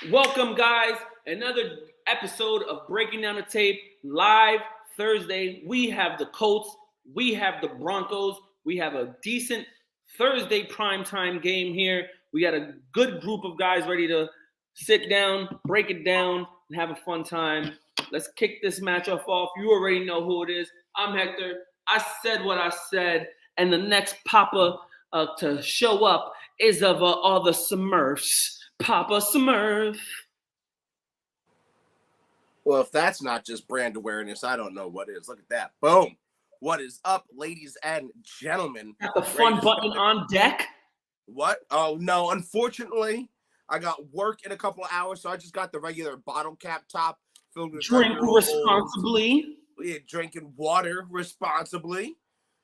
Welcome, guys. Another episode of Breaking Down the Tape live Thursday. We have the Colts. We have the Broncos. We have a decent Thursday primetime game here. We got a good group of guys ready to sit down, break it down, and have a fun time. Let's kick this matchup off. You already know who it is. I'm Hector. I said what I said, and the next Papa to show up is of all the Smurfs. Papa Smurf. Well, if that's not just brand awareness, I don't know what is. Look at that. Boom. What is up, ladies and gentlemen? Got the fun button on deck. What? Oh, no. Unfortunately, I got work in a couple of hours, so I just got the regular bottle cap top filled with Drink responsibly. Drinking water responsibly,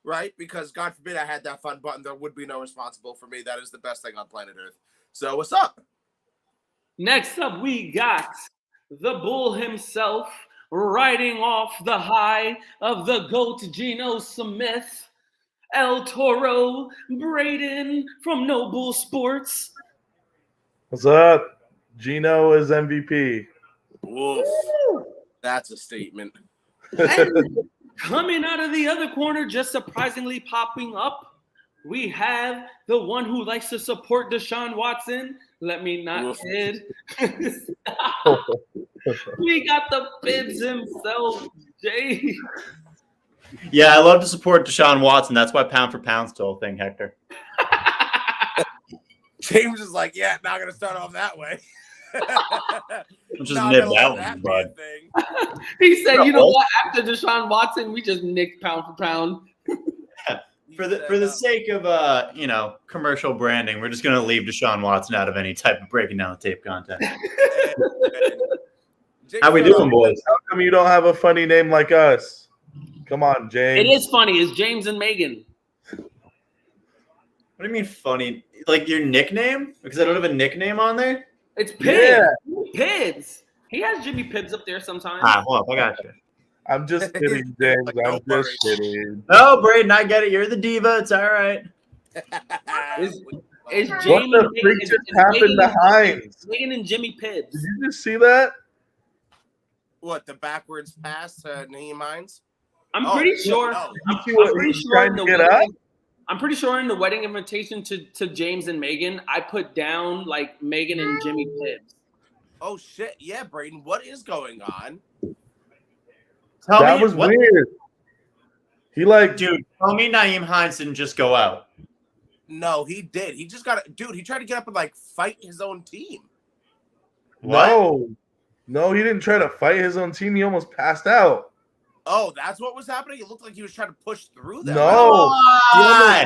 right? Because God forbid I had that fun button. There would be no responsible for me. That is the best thing on planet Earth. So what's up? Next up, we got the bull himself, riding off the high of the GOAT Geno Smith, El Toro Braden from Noble Sports. What's up? Geno is MVP. Woof. That's a statement. And coming out of the other corner, just surprisingly popping up, we have the one who likes to support Deshaun Watson. Let me not kid. We got the Bibbs himself, Jay. Yeah, I love to support Deshaun Watson. That's why pound for pound's the whole thing, Hector. James is like, yeah, not going to start off that way. Just nip that one, bud. He said, you know what? After Deshaun Watson, we just nicked pound for pound. For the sake of commercial branding, we're just going to leave Deshaun Watson out of any type of breaking down the tape content. How we doing, boys? How come you don't have a funny name like us? Come on, James. It is funny. It's James and Megan. What do you mean funny? Like your nickname? Because I don't have a nickname on there? It's Pibbs. Yeah. Pibbs. He has Jimmy Pibbs up there sometimes. Well, I got you. I'm just kidding, James. I'm just kidding. No, Braden, I get it. You're the diva. It's all right. Is What Jamie the freak just happened to Hines? Megan and Jimmy Pibbs. Did you just see that? What, the backwards pass to Naeem Hines? I'm pretty sure. No. I'm pretty sure in the wedding invitation to James and Megan, I put down like Megan and Jimmy Pibbs. Oh shit! Yeah, Braden, what is going on? That was weird. Dude, tell me Naeem Hines didn't just go out. No, he did. He just got he tried to get up and like fight his own team. What? No, he didn't try to fight his own team. He almost passed out. Oh, that's what was happening? It looked like he was trying to push through them. No. Yeah,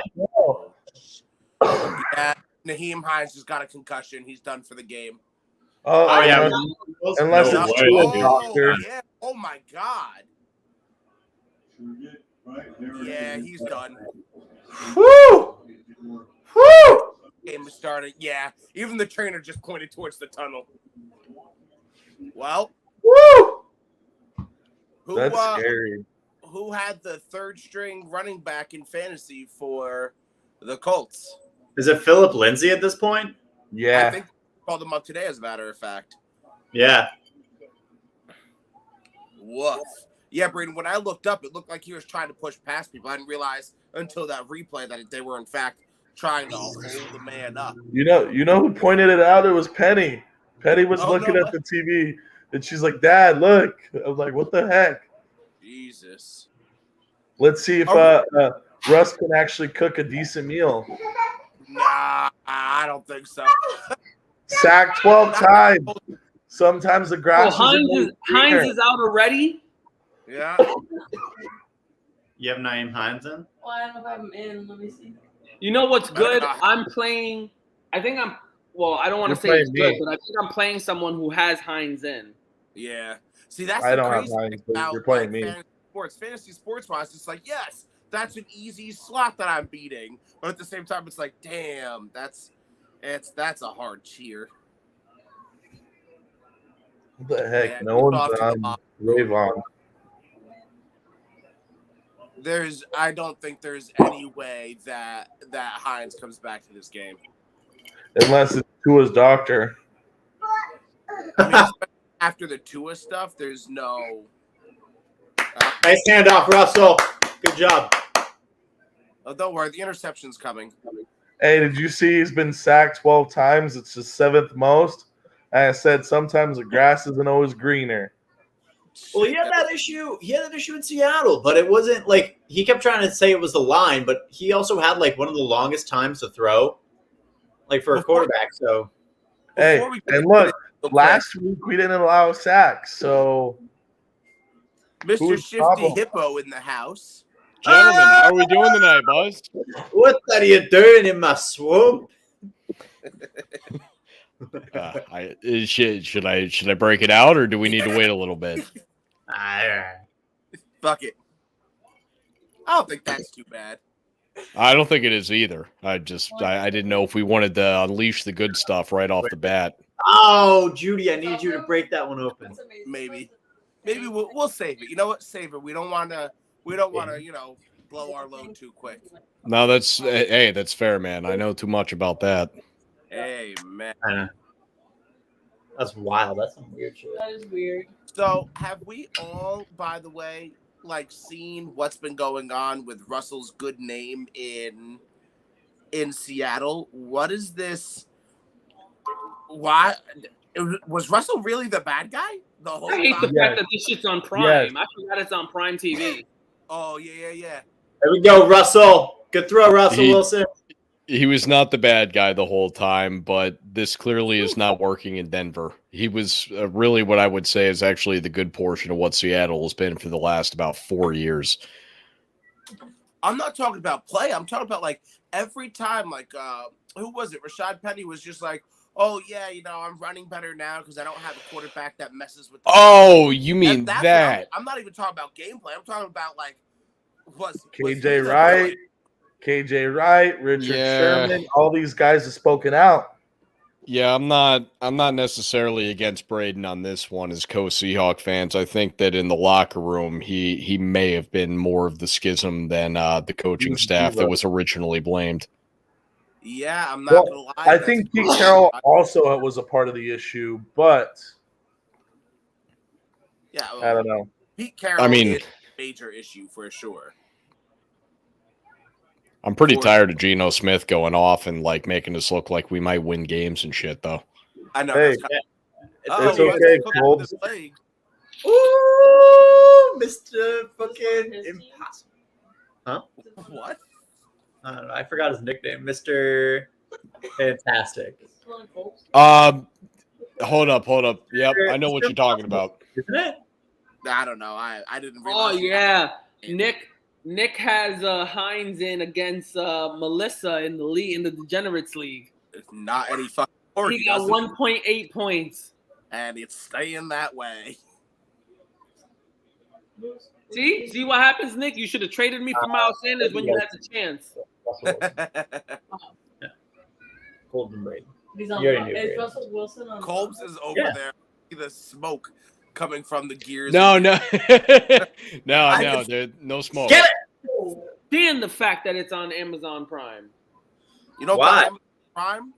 Naeem Hines just got a concussion. He's done for the game. Oh yeah. Unless No it's way, to a dude. doctor. Yeah. Oh my God. Yeah, he's done. Woo! Woo! Game is starting. Yeah, even the trainer just pointed towards the tunnel. Well, Woo! That's scary. Who had the third string running back in fantasy for the Colts? Is it Philip Lindsay at this point? Yeah. I think I called him up today, as a matter of fact. Yeah. Woof. Yeah, Braden, when I looked up, it looked like he was trying to push past people. I didn't realize until that replay that they were, in fact, trying to hold the man up. You know who pointed it out? It was Penny. Penny was looking at the TV, and she's like, Dad, look. I was like, what the heck? Jesus. Let's see if Russ can actually cook a decent meal. Nah, I don't think so. Sacked 12 times. Sometimes the grass Hines is out already. Yeah. You have Naeem Hines in? Well, I don't know if I'm in. Let me see. You know what's good? I'm playing. I think I'm. Well, I don't want to say it's good, but I think I'm playing someone who has Hines in. Yeah. See, that's I the don't have crazy Hines, thing but about you're playing me. Fantasy sports wise, it's like, yes, that's an easy slot that I'm beating. But at the same time, it's like, damn, that's a hard cheer. What the heck? Yeah, No one's on Ravon. I don't think there's any way that Hines comes back to this game. Unless it's Tua's doctor. I mean, especially after the Tua stuff, there's no. Nice handoff, Russell. Good job. Oh, don't worry, the interception's coming. Hey, did you see he's been sacked 12 times? It's his 7th most. And I said sometimes the grass isn't always greener. Well, he had that issue. He had that issue in Seattle, but it wasn't like he kept trying to say it was the line, but he also had like one of the longest times to throw, like for a quarterback. So, Hey, and look, last week we didn't allow sacks, so Mr. who's Shifty problem? Hippo in the house. Gentlemen, how are we doing tonight, Buzz? what are you doing in my swamp? Should I break it out, or do we need to wait a little bit? Fuck it. I don't think that's too bad. I don't think it is either. I didn't know if we wanted to unleash the good stuff right off the bat. Oh, Judy, I need you to break that one open. Maybe we'll save it. You know what? Save it. We don't want to. Blow our load too quick. No, that's fair, man. I know too much about that. Hey, man. That's wild. That's some weird shit. That is weird. So, have we all, by the way, seen what's been going on with Russell's good name in Seattle? What is this? Why was Russell really the bad guy the whole I hate time? the fact that this shit's on Prime. Yes. I forgot it's on Prime TV. Oh yeah. There we go, Russell. Good throw, Russell Wilson. He was not the bad guy the whole time, but this clearly is not working in Denver. He was really what I would say is actually the good portion of what Seattle has been for the last about 4 years. I'm not talking about play. I'm talking about every time, who was it? Rashad Penny was just like, oh yeah, I'm running better now because I don't have a quarterback that messes with. Oh, you mean that's that? I'm not even talking about gameplay. I'm talking about KJ Wright, Richard Sherman, all these guys have spoken out. Yeah, I'm not necessarily against Braden on this one as co-Seahawk fans. I think that in the locker room, he may have been more of the schism than the coaching staff that was originally blamed. Yeah, I'm not gonna lie. I think Pete Carroll also was a part of the issue, but yeah, I don't know. Pete Carroll is a major issue for sure. I'm pretty tired of Geno Smith going off and making us look like we might win games and shit, though. I know. Hey, it's okay, Colts. Ooh, Mr. Fucking Impossible. Huh? What? I don't know. I forgot his nickname. Mr. Fantastic. Hold up. Yep, I know what you're talking about. Isn't it? I don't know. I didn't Oh realize. yeah, Nick has Hines in against Melissa in the Degenerates League. It's not any fucking. He got 1.8 points. And it's staying that way. See what happens, Nick? You should have traded me for Miles Sanders when you had the chance. Golden Braid. He's on. You already knew, Is right? Russell Wilson on? Colts is over there. See the smoke coming from the gears. No, no, there's no smoke. Get it! And the fact that it's on Amazon Prime. You know Why? Amazon Prime?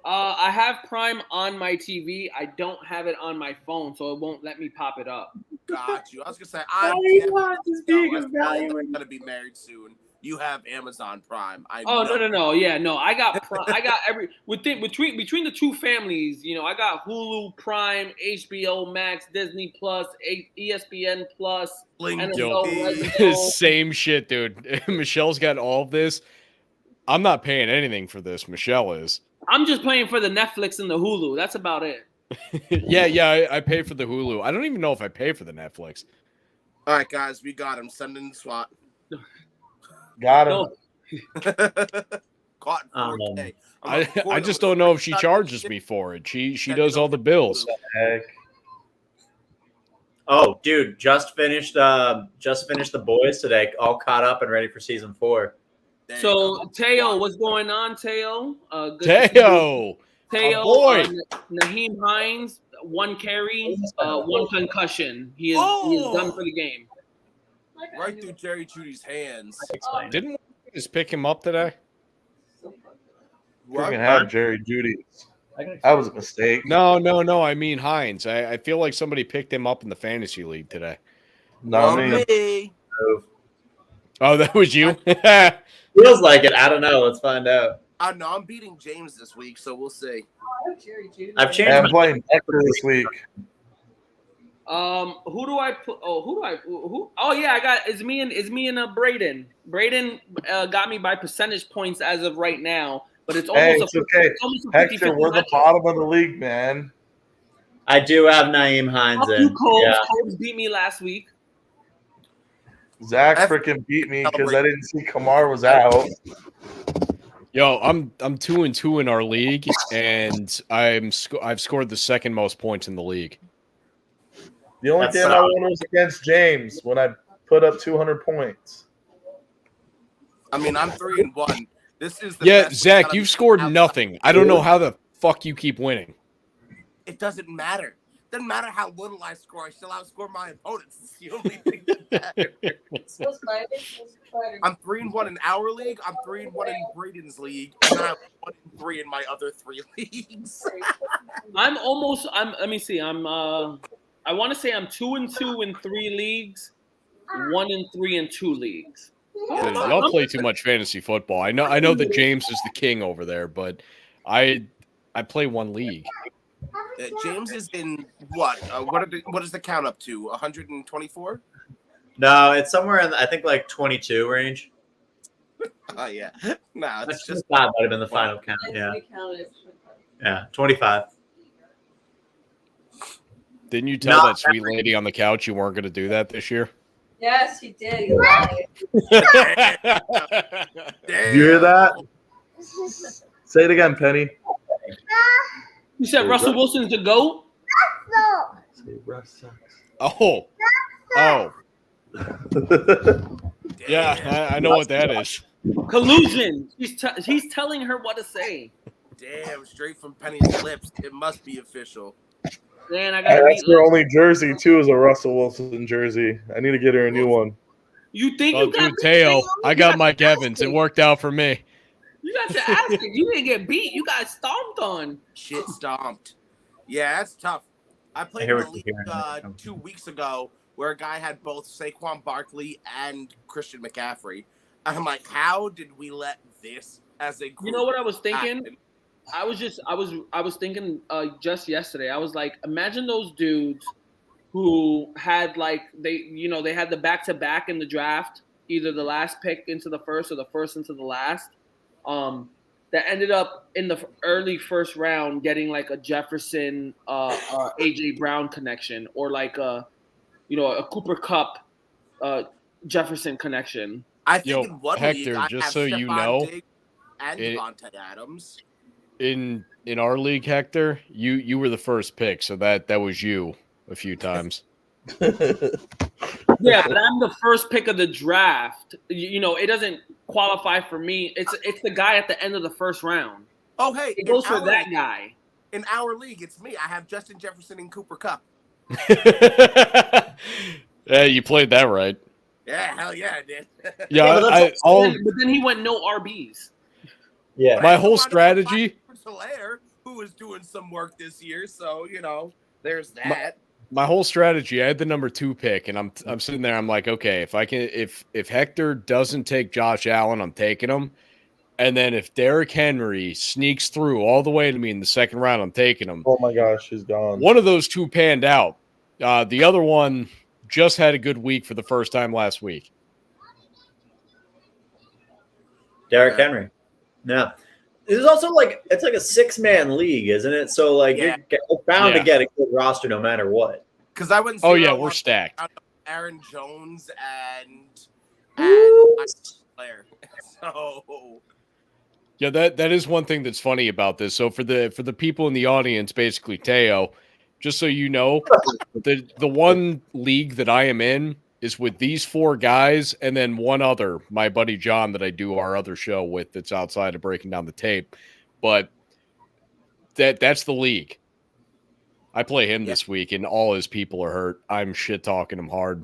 I have Prime on my TV. I don't have it on my phone, so it won't let me pop it up. Got you. I was gonna say I'm gonna be married soon. You have Amazon Prime. No. Yeah, no. I got every between the two families. I got Hulu, Prime, HBO Max, Disney Plus, ESPN Plus. Same shit, dude. Michelle's got all of this. I'm not paying anything for this. Michelle is. I'm just paying for the Netflix and the Hulu. That's about it. Yeah, I pay for the Hulu. I don't even know if I pay for the Netflix. All right, guys, we got him. Send in the SWAT. Got him. No. Caught in 4K. I just don't know if she charges me for it. She does all the bills. Heck. Oh, dude, just finished The Boys today. All caught up and ready for season 4. So, Teo, what's going on, Teo? Teo, boy. Naheem Hines, 1 carry, 1 concussion. He is done for the game. Right through Jerry Judy's hands. Didn't we just pick him up today? We're gonna have Jerry Judy. That was a mistake. No. I mean Hines. I feel like somebody picked him up in the fantasy league today. Not Well, me. me. Oh, that was you? Feels like it. I don't know. Let's find out. No, I'm beating James this week, so we'll see. I've changed I'm my playing Hector this week. Who do I put? Who? Oh yeah, I got. It's me and Braden. Braden got me by percentage points as of right now, but it's Hey, almost it's okay. it's almost a Hector, 50-50 we're the matchup. bottom of the league, man. I do have Naeem Hines Fuck in. you, Colts. Yeah. Colts beat me last week. Zach freaking beat me because I didn't see Kamar was out. Yo, I'm 2-2 in our league, and I've scored the second most points in the league. The only That's game I won was against James when I put up 200 points. I mean, I'm 3-1. This is the Yeah, best Zach, week you've I've scored outside- nothing. I don't know how the fuck you keep winning. It doesn't matter. Doesn't matter how little I score. I still outscore my opponents. It's the only thing that matters. I'm 3-1 in our league. I'm 3-1 in Braden's league, and then I'm 1-3 in my other 3 leagues. Let me see. I want to say I'm 2-2 in 3 leagues, 1-3 in 2 leagues. Dude, y'all play too much fantasy football. I know that James is the king over there, but I play one league. James is in what? What is the count up to? 124? No, it's somewhere in I think like 22 range. Oh yeah. No, it's just 25 might have been the final count. Yeah. Yeah, 25. Didn't you tell No. that sweet lady on the couch you weren't going to do that this year? Yes, he did. He lied. You hear that? Say it again, Penny. You said Russell Wilson's the GOAT? Oh. Yeah, I know what that is. Collusion. He's telling her what to say. Damn, straight from Penny's lips. It must be official. Man, I got That's her only jersey, too, is a Russell Wilson jersey. I need to get her a new one. You think Well, you got dude, Teo, I got Mike Evans. It worked out for me. You got to ask it. You didn't get beat. You got stomped on. Shit stomped. Yeah, that's tough. I played I hear in a what league you're hearing. 2 weeks ago where a guy had both Saquon Barkley and Christian McCaffrey. And I'm like, how did we let this as a group You know what I was thinking? happen? I was thinking just yesterday. I was like, imagine those dudes who had they had the back-to-back in the draft, either the last pick into the first or the first into the last. That ended up in the early first round getting like a Jefferson, AJ Brown connection, or like a Cooper Kupp, Jefferson connection. I think Yo, in one Hector, league I just have so you Stephon know, Diggs and Devontae Adams. In our league, Hector, you were the first pick, so that was you a few times. Yeah, but I'm the first pick of the draft. It doesn't qualify for me. It's the guy at the end of the first round. Oh, hey, It goes for that guy. In our league, it's me. I have Justin Jefferson and Cooper Kupp. Yeah, you played that right. Yeah, hell yeah, I did. Yeah, But then he went no RBs. Yeah. my whole strategy. Hilaire, who was doing some work this year, so there's that. My whole strategy, I had the number 2 pick, and I'm sitting there. I'm like, okay, if Hector doesn't take Josh Allen, I'm taking him. And then if Derrick Henry sneaks through all the way to me in the second round, I'm taking him. Oh my gosh, he's gone. One of those 2 panned out. The other one just had a good week for the first time last week. Derrick Henry. Yeah. It's also it's like a 6-man league, isn't it? So Yeah. you're bound to get a good roster no matter what. Because I wouldn't. Oh yeah, we're stacked. Aaron Jones and Hilaire. So Yeah, that is one thing that's funny about this. So for the people in the audience, basically Teo, just so you know, the one league that I am in is with these 4 guys and then one other, my buddy John, that I do our other show with that's outside of Breaking Down the Tape. But that's the league. I play him this week, and all his people are hurt. I'm shit talking him hard.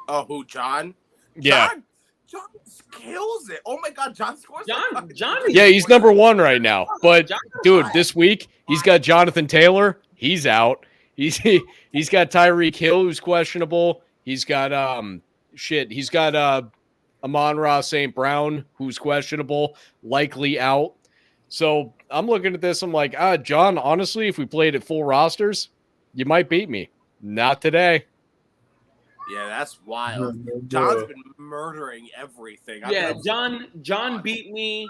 Oh, who, John? Yeah. John kills it. Oh my God, John scores. John. Yeah, he's number one right now. But John- dude, this week he's got Jonathan Taylor. He's out. He's got Tyreek Hill, who's questionable. He's got He's got Amon-Ra St. Brown, who's questionable, likely out. So I'm looking at this. I'm like, John, honestly, if we played at full rosters, you might beat me. Not today. Yeah, that's wild. John's been murdering everything. Yeah, John beat me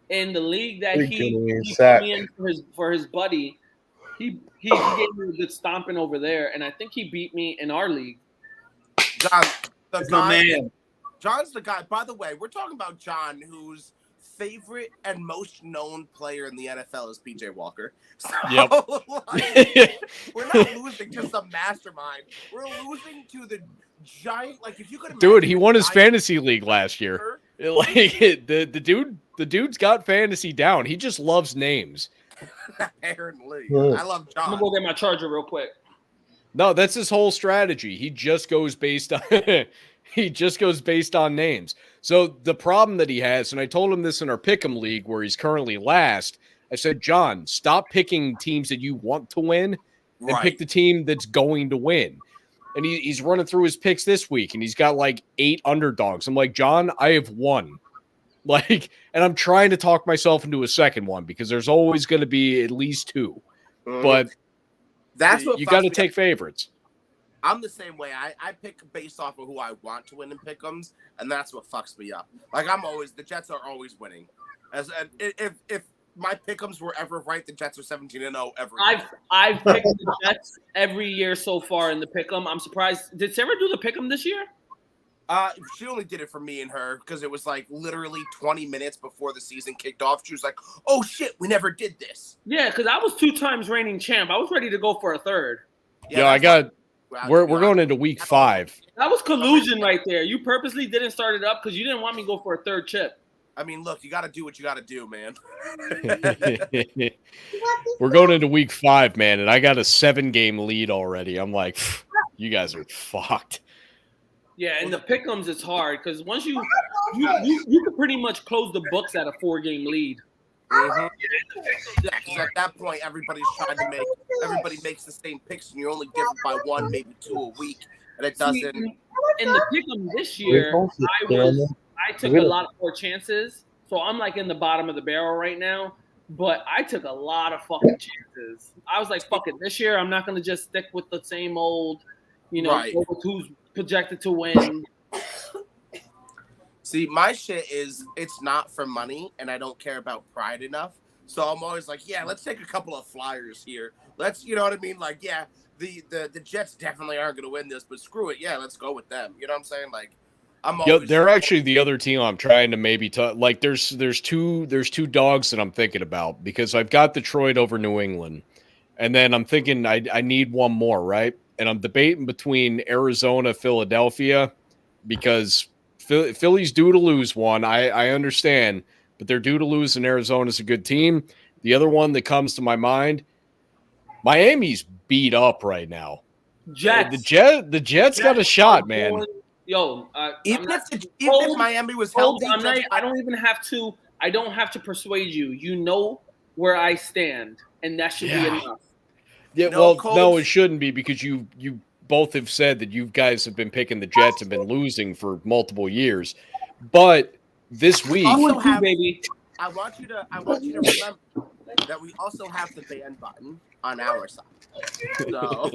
in the league that he put sack. me in for his buddy. He gave me a good stomping over there, and I think he beat me in our league. John, That's my man. John's the guy. By the way, we're talking about John, whose favorite and most known player in the NFL is PJ Walker. So, Yep. we're not losing to some mastermind. We're losing to the giant. Like, if you could, Dude, he won his fantasy league last year. Like the dude's got fantasy down. He just loves names. Apparently, Yeah. I love John. I'm gonna go get my charger real quick. No, that's his whole strategy. He just goes based on names. So the problem that he has, and I told him this in our Pick'em League where he's currently last, I said, John, stop picking teams that you want to win and pick the team that's going to win. And he's running through his picks this week, and he's got like 8 underdogs. I'm like, John, I have 1. Like, and I'm trying to talk myself into a second one because there's always going to be at least 2. But that's what you got to take favorites. I'm the same way. I pick based off of who I want to win in pick'ems, and that's what fucks me up. Like, the Jets are always winning. If my pick'ems were ever right, the Jets are 17-0 every year. I've picked the Jets every year so far in the pick'em. I'm surprised. Did Sarah do the pick'em this year? She only did it for me and her because it was like literally 20 minutes before the season kicked off. She was like, "Oh shit, we never did this." Yeah, because I was 2 times reigning champ. I was ready to go for a third. Yeah, I got. We're going into week 5. That was collusion right there. You purposely didn't start it up because you didn't want me to go for a third chip. I mean, look, you got to do what you got to do, man. We're going into week 5, man, and I got a 7-game lead already. I'm like, you guys are fucked. Yeah, and the pick'ems it's hard because once you can pretty much close the books at a 4-game lead. Yeah, because at that point, everybody makes the same picks, and you're only different by 1, maybe 2 a week, and it doesn't. In the pick'em this year, I took a lot more chances, so I'm like in the bottom of the barrel right now. But I took a lot of fucking chances. I was like, fuck it, this year I'm not gonna just stick with the same old, who's projected to win. See, my shit is it's not for money, and I don't care about pride enough. So I'm always like, yeah, let's take a couple of flyers here. Let's, you know what I mean? Like, yeah, the Jets definitely aren't going to win this, but screw it. Yeah, let's go with them. You know what I'm saying? Like, I'm always. They're actually the other team I'm trying to maybe like. There's two dogs that I'm thinking about because I've got Detroit over New England, and then I'm thinking I need one more, right? And I'm debating between Arizona, Philadelphia, because Philly's due to lose one. I understand, but they're due to lose, and Arizona's a good team. The other one that comes to my mind, Miami's beat up right now. Jets. The Jets got a shot, man. Even if Miami was healthy, I don't even have to. I don't have to persuade you. You know where I stand, and that should be enough. Yeah, no, it shouldn't be because you both have said that you guys have been picking the Jets and been losing for multiple years. But this week, I want you to remember that we also have the ban button on our side. So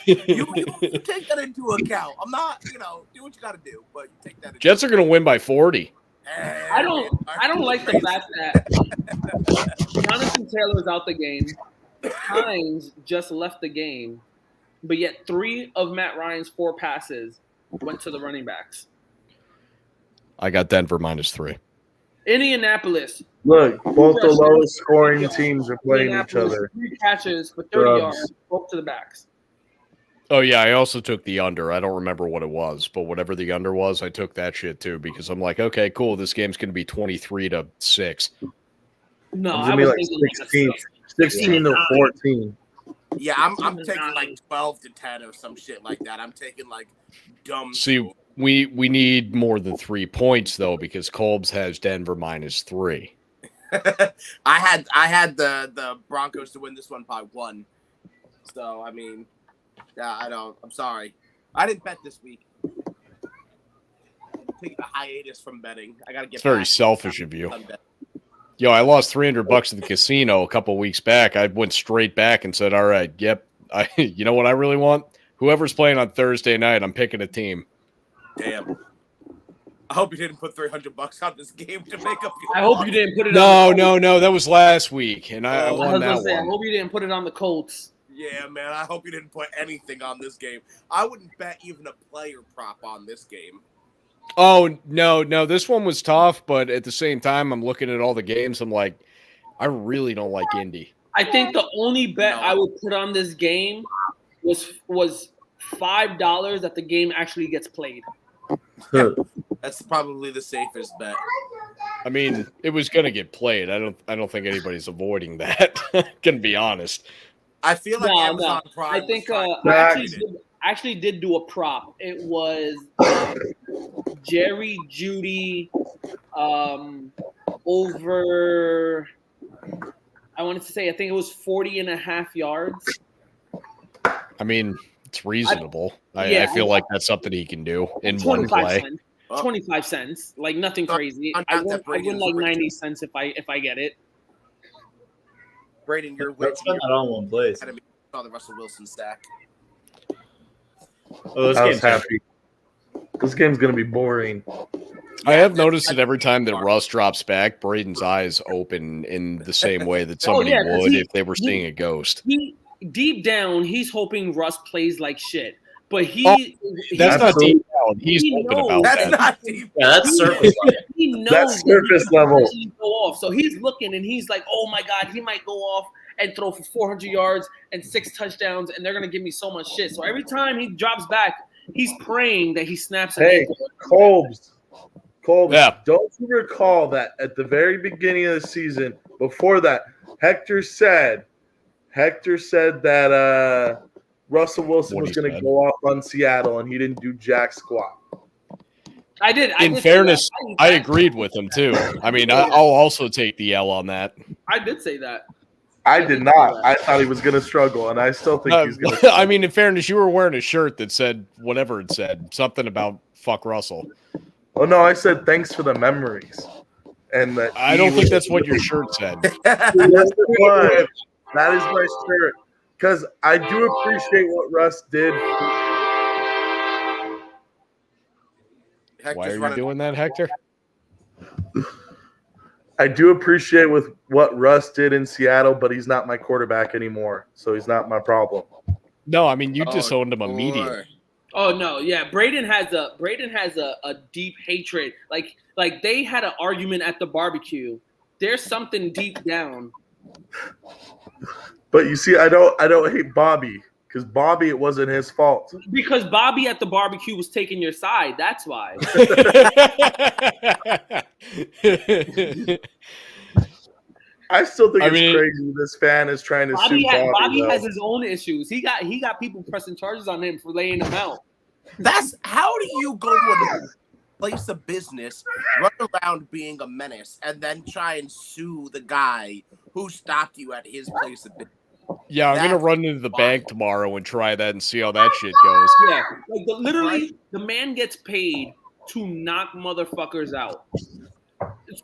you take that into account. I'm not, do what you got to do, but you take that. Jets are going to win by 40. I don't like the fact that Jonathan Taylor's out the game. Hines just left the game, but yet 3 of Matt Ryan's 4 passes went to the running backs. I got Denver -3. Indianapolis. Look, both the lowest scoring teams are playing each other. 3 catches for 30 yards, both to the backs. Oh, yeah, I also took the under. I don't remember what it was, but whatever the under was, I took that shit too because I'm like, okay, cool, this game's going to be 23-6. No, I was like 16 to 14. Yeah, I'm taking like 12 to 10 or some shit like that. I'm taking like dumb. See, We need more than 3 points though, because Colbs has Denver -3. I had the Broncos to win this one by 1. So I mean, yeah, I'm sorry. I didn't bet this week. Taking a hiatus from betting. I gotta get. It's very selfish of you. Yo, I lost $300 at the casino a couple weeks back. I went straight back and said, "All right, yep. You know what I really want? Whoever's playing on Thursday night, I'm picking a team." Damn. I hope you didn't put $300 on this game to make up. I hope you didn't put it. No. That was last week, and I I won was that gonna say, I one. hope you didn't put it on the Colts. Yeah, man. I hope you didn't put anything on this game. I wouldn't bet even a player prop on this game. Oh, no. This one was tough, but at the same time, I'm looking at all the games. I'm like, I really don't like Indy. I think the only bet I would put on this game was $5 that the game actually gets played. That's probably the safest bet. I mean, it was going to get played. I don't think anybody's avoiding that. Gonna be honest. I feel like Amazon Prime. I think I actually did do a prop. It was Jerry Judy over. I wanted to say I think it was 40.5 yards. I mean, it's reasonable. I feel like that's something he can do in one play. 25 cents, like nothing crazy. I win like 90 cents if I get it. Braden, you're Let's spend that on one place. Saw the Russell Wilson stack. Oh, I was happy. This game's gonna be boring. I have noticed that every time that Russ drops back, Braden's eyes open in the same way that somebody would if they were seeing a ghost. Deep down, he's hoping Russ plays like shit. But that's not deep down. He's open about that. That's not deep. Yeah, that's surface level. He knows That's surface level. Go off. So he's looking and he's like, "Oh my God, he might go off and throw for 400 yards and 6 touchdowns, and they're gonna give me so much shit." So every time he drops back, he's praying that he snaps. Hey, Colbs, Yeah. don't you recall that at the very beginning of the season, before that, Hector said that Russell Wilson was going to go off on Seattle, and he didn't do jack squat. I did. In fairness, I agreed with him too. I mean, I'll also take the L on that. I did say that. I did not. I thought he was going to struggle, and I still think he's going to. I mean, in fairness, you were wearing a shirt that said whatever it said, something about "fuck Russell." Oh no, I said thanks for the memories, and that I don't think that's what your shirt said. Yes, it was. That is my shirt. Because I do appreciate what Russ did. Why are you doing that, Hector? I do appreciate with what Russ did in Seattle, but he's not my quarterback anymore, so he's not my problem. No, I mean you disowned him immediately. Oh no, yeah. Braden has a deep hatred. Like they had an argument at the barbecue. There's something deep down. But you see, I don't hate Bobby because Bobby, it wasn't his fault. Because Bobby at the barbecue was taking your side. That's why. I still think it's crazy. This fan is trying to sue Bobby. Bobby has his own issues. He got people pressing charges on him for laying him out. That's how do you go to a place of business, run around being a menace, and then try and sue the guy who stopped you at his place of business? Yeah, I'm going to run into the bank tomorrow and try that and see how that shit goes. Yeah, like literally, the man gets paid to knock motherfuckers out.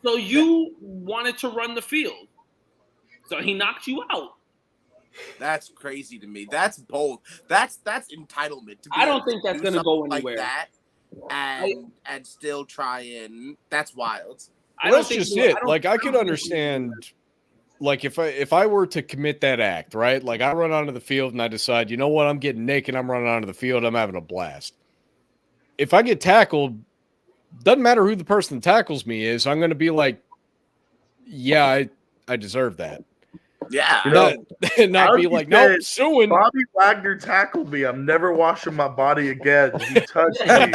So you wanted to run the field. So he knocked you out. That's crazy to me. That's bold. That's entitlement. To be I don't think that's going to go anywhere. Like that and still try and that's wild. That's just it. Like I could understand. Like if I were to commit that act, right? Like I run onto the field and I decide, you know what, I'm getting naked, I'm running onto the field, I'm having a blast. If I get tackled, doesn't matter who the person that tackles me is, I'm going to be like, yeah, I deserve that. Yeah. Not be like, nope, suing. Bobby Wagner tackled me. I'm never washing my body again. He touched me.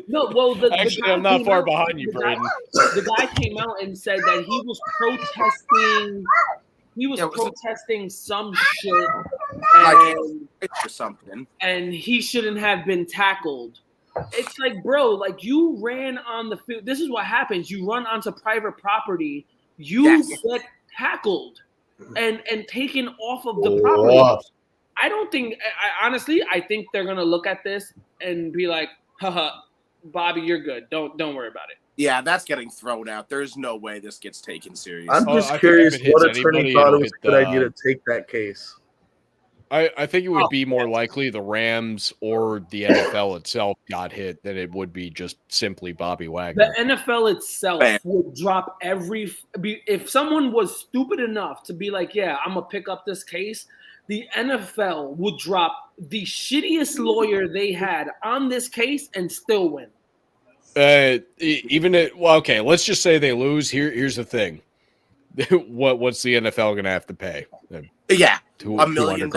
No, well, actually, I'm not far behind you, Braden. The guy came out and said that he was protesting. He was protesting some shit, or something, and he shouldn't have been tackled. It's like, bro, like you ran on the field. This is what happens. You run onto private property. You get tackled and taken off of the property. I don't think. Honestly, I think they're gonna look at this and be like, haha, Bobby, you're good. Don't worry about it. Yeah, that's getting thrown out. There's no way this gets taken serious. I'm just I think curious if it hits what attorney anybody, thought it it'll was a hit good the- idea to take that case. I think it would be more likely the Rams or the NFL itself got hit than it would be just simply Bobby Wagner. The NFL itself would drop if someone was stupid enough to be like, yeah, I'm gonna pick up this case. The NFL would drop the shittiest lawyer they had on this case and still win. Okay, let's just say they lose. Here's the thing. What's the NFL gonna have to pay? Yeah, $1 million.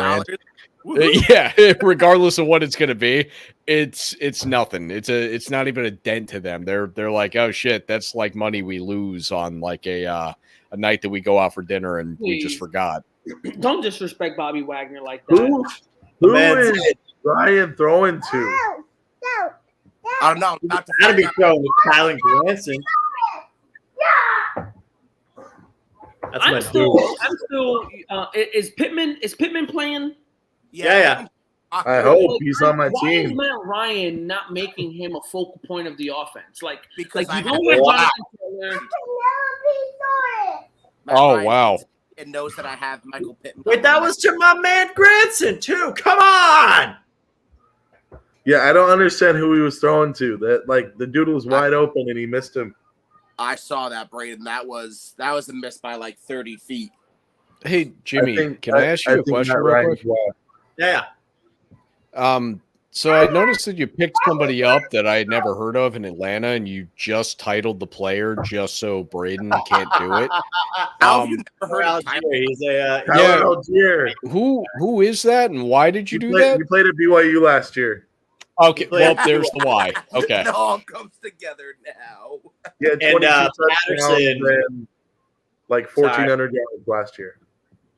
Yeah, regardless of what it's gonna be, it's nothing. It's not even a dent to them. They're like, oh shit, that's like money we lose on like a night that we go out for dinner and we just forgot. Don't disrespect Bobby Wagner like that. Who is Ryan throwing to? I don't know. Not to Gotta be throwing with Kylan Granson. That's I'm my still. Is Pittman playing? Yeah. I hope he's on my Why is team. Matt Ryan not making him a focal point of the offense? Because you don't let Jonathan Taylor. Oh wow. It knows that I have Michael Pittman. Wait, that was to my man Granson too. Come on. Yeah, I don't understand who he was throwing to. That like the dude was wide open and he missed him. I saw that, Braden. That was a miss by like 30 feet. Hey Jimmy, can I ask you a question Matt real Ryan's quick? wrong. Yeah. So I noticed that you picked somebody up that I had never heard of in Atlanta, and you just titled the player just so Braden can't do it. You never heard of Tyler? He's a Tyler Algier. Who is that, and why did you do that? You played at BYU last year. Okay, well, there's the why. Okay. It all comes together now. Yeah, 22 touchdowns Patterson and like 1,400 yards last year.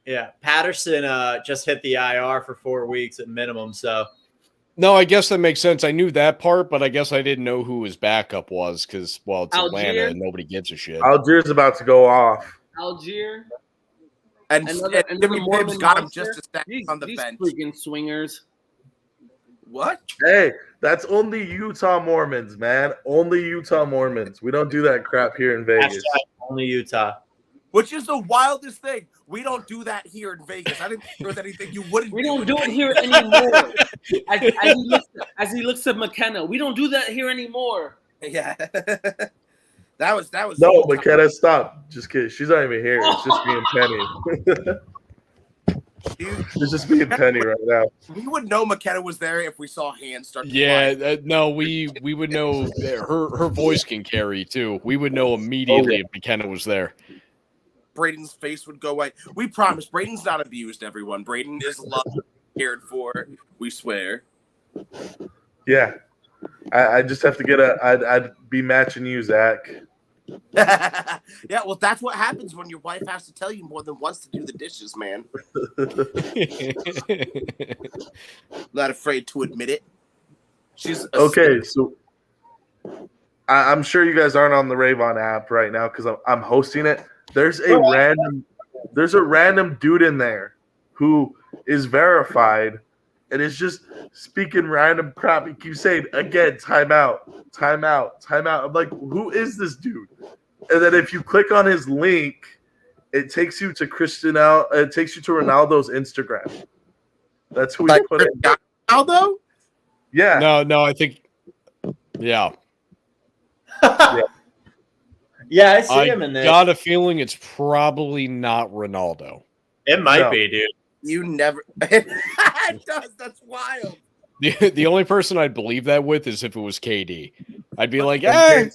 Yeah, Patterson just hit the IR for 4 weeks at minimum. So No, I guess that makes sense. I knew that part, but I guess I didn't know who his backup was because, well, it's Algier? Atlanta and nobody gives a shit. Algier's about to go off. Algier. And Jimmy Pibbs got him just a second on the these bench. freaking swingers. What? Hey, that's only Utah Mormons, man. Only Utah Mormons. We don't do that crap here in Vegas. hashtag only Utah. Which is the wildest thing. We don't do that here in Vegas. I didn't think there was anything you wouldn't. We don't do it here anymore. as he looks at McKenna, we don't do that here anymore. Yeah. that was. No, McKenna, stop. Just kidding. She's not even here. It's just me and Penny. It's just me and Penny right now. We would know McKenna was there if we saw hands start to fly. No, we would know her voice can carry too. We would know immediately if McKenna was there. Braden's face would go white. We promise. Braden's not abused, everyone. Braden is loved, cared for. We swear. Yeah. I just have to get I'd be matching you, Zach. Yeah, well, that's what happens when your wife has to tell you more than once to do the dishes, man. Not afraid to admit it. She's Okay, so I'm sure you guys aren't on the Ravon app right now because I'm hosting it. There's a random dude in there who is verified and is just speaking random crap. He keeps saying again, timeout. I'm like, who is this dude? And then if you click on his link, it takes you to it takes you to Ronaldo's Instagram. That's who he put in. Ronaldo? Yeah. No, I think yeah. Yeah, I see him in I there. got a feeling it's probably not Ronaldo. It might be, dude. You never. It does. That's wild. The only person I'd believe that with is if it was KD. I'd be like, hey.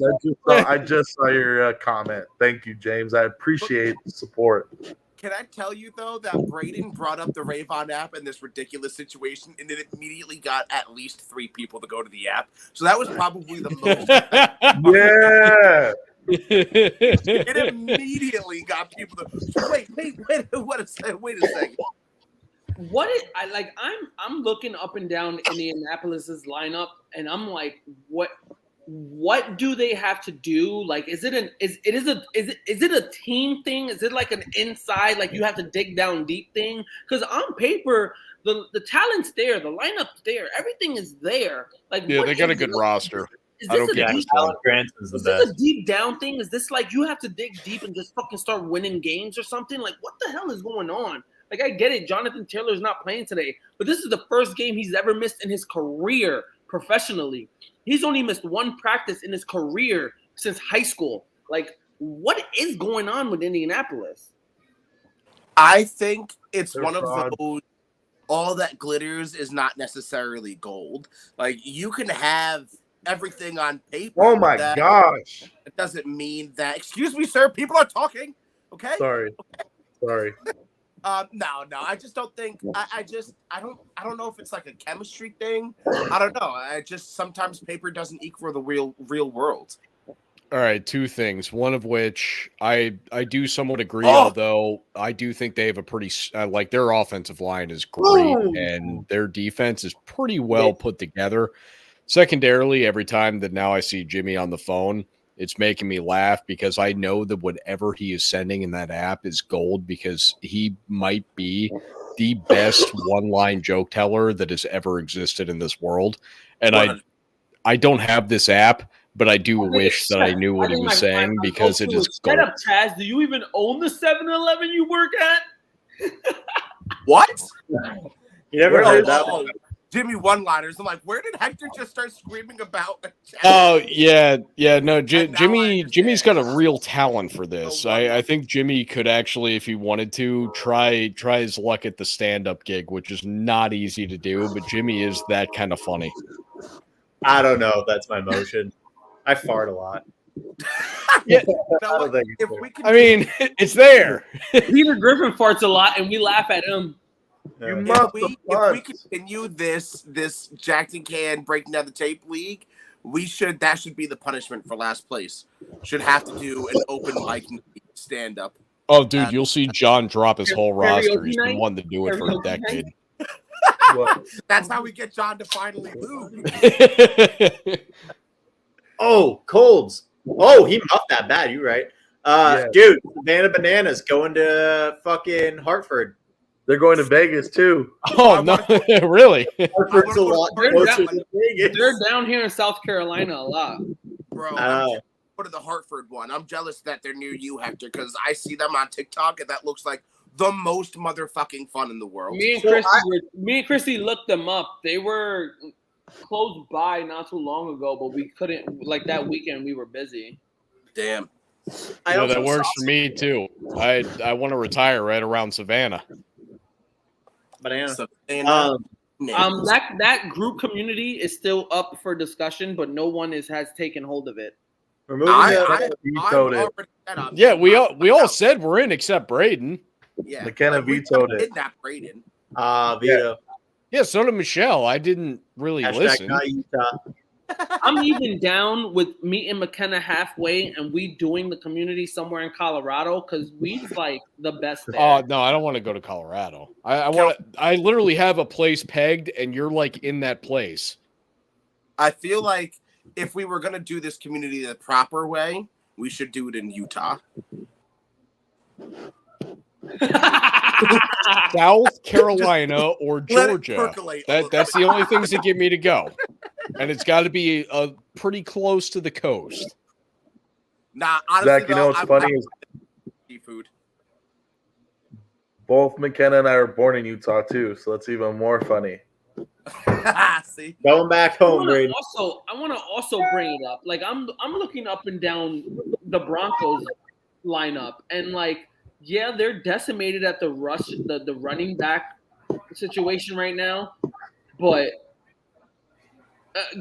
I just saw your comment. Thank you, James. I appreciate the support. Can I tell you, though, that Braden brought up the Ravon app in this ridiculous situation, and it immediately got at least 3 people to go to the app. So that was probably the most. Yeah. It immediately got people to wait a second. what is I like? I'm looking up and down Indianapolis's lineup, and I'm like, what do they have to do? Like, is it a team thing? Is it like an inside, like you have to dig down deep thing? Because on paper, the talent's there, the lineup's there, everything is there. Like, Yeah, what they got a is good this? roster. Is I this don't a get deep? this one. Alan Granson's the Is this a best. deep down thing? Is this like you have to dig deep and just fucking start winning games or something? Like, what the hell is going on? Like, I get it. Jonathan Taylor's not playing today, but this is the first game he's ever missed in his career professionally. He's only missed one practice in his career since high school. Like, what is going on with Indianapolis? I think it's They're one fraud. of those. All that glitters is not necessarily gold. Like, you can have everything on paper. Oh my that gosh. It doesn't mean that. Excuse me, sir. People are talking. Okay. Sorry. No. I just don't think. I don't know if it's like a chemistry thing. I don't know. I just sometimes paper doesn't equal the real world. All right, two things. One of which I do somewhat agree, Oh! although I do think they have a pretty like their offensive line is great Ooh! and their defense is pretty well put together. Secondarily, every time that now I see Jimmy on the phone, it's making me laugh because I know that whatever he is sending in that app is gold because he might be the best one-line joke teller that has ever existed in this world. And I don't have this app, but I do wish that I knew what he was saying because it is Shut gold. up, Chaz. Do you even own the 7-Eleven you work at? What? You never heard that one. Jimmy one-liners. I'm like, where did Hector just start screaming about? Oh yeah. No, now I Jimmy's got a understand. real talent for this. I think Jimmy could actually, if he wanted to, try his luck at the stand-up gig, which is not easy to do, but Jimmy is that kind of funny. I don't know if that's my motion. I fart a lot. Yeah. If we could I mean, it's there. Peter Griffin farts a lot, and we laugh at him. You Uh, must if we continue this Jackson Can breaking down the tape league, that should be the punishment for last place. Should have to do an open mic stand up. Oh, dude, you'll see John drop his whole roster. Karaoke He's been night? wanting to do it for a Karaoke decade. That's how we get John to finally lose. Oh, Colds. Oh, he muffed that bad. You're right. Yeah. Dude, Savannah Bananas going to fucking Hartford. They're going to Vegas too. Oh no, really? Hartford's a lot They're closer down- to Vegas. They're down here in South Carolina a lot. Bro, Oh. go to the Hartford one. I'm jealous that they're near you, Hector, because I see them on TikTok and that looks like the most motherfucking fun in the world. Me and Christy looked them up. They were close by not too long ago, but we couldn't. Like that weekend, we were busy. Damn. I Yeah, also that works saw for me too. I want to retire right around Savannah. Banana. That group community is still up for discussion, but no one has taken hold of it. We're moving I'm vetoed it. already set up. Yeah, we all said we're in except Braden. Yeah. McKenna vetoed it. Kidnap Braden. Vito. Yeah, so did Michelle. I didn't really Hashtag listen. not Utah. I'm even down with meeting McKenna halfway and we doing the community somewhere in Colorado because we like the best there. Oh no, I don't want to go to Colorado. I literally have a place pegged, and you're like in that place. I feel like if we were going to do this community the proper way, we should do it in Utah. South Carolina or Let it Georgia. percolate a little That's the only things that get me to go, and it's got to be pretty close to the coast. Nah, honestly, Zach, you know what's funny is seafood. both McKenna and I were born in Utah too, so that's even more funny. See, Going back home, Braden. I want to also bring it up. Like I'm looking up and down the Broncos lineup, and like, yeah, they're decimated at the running back situation right now. But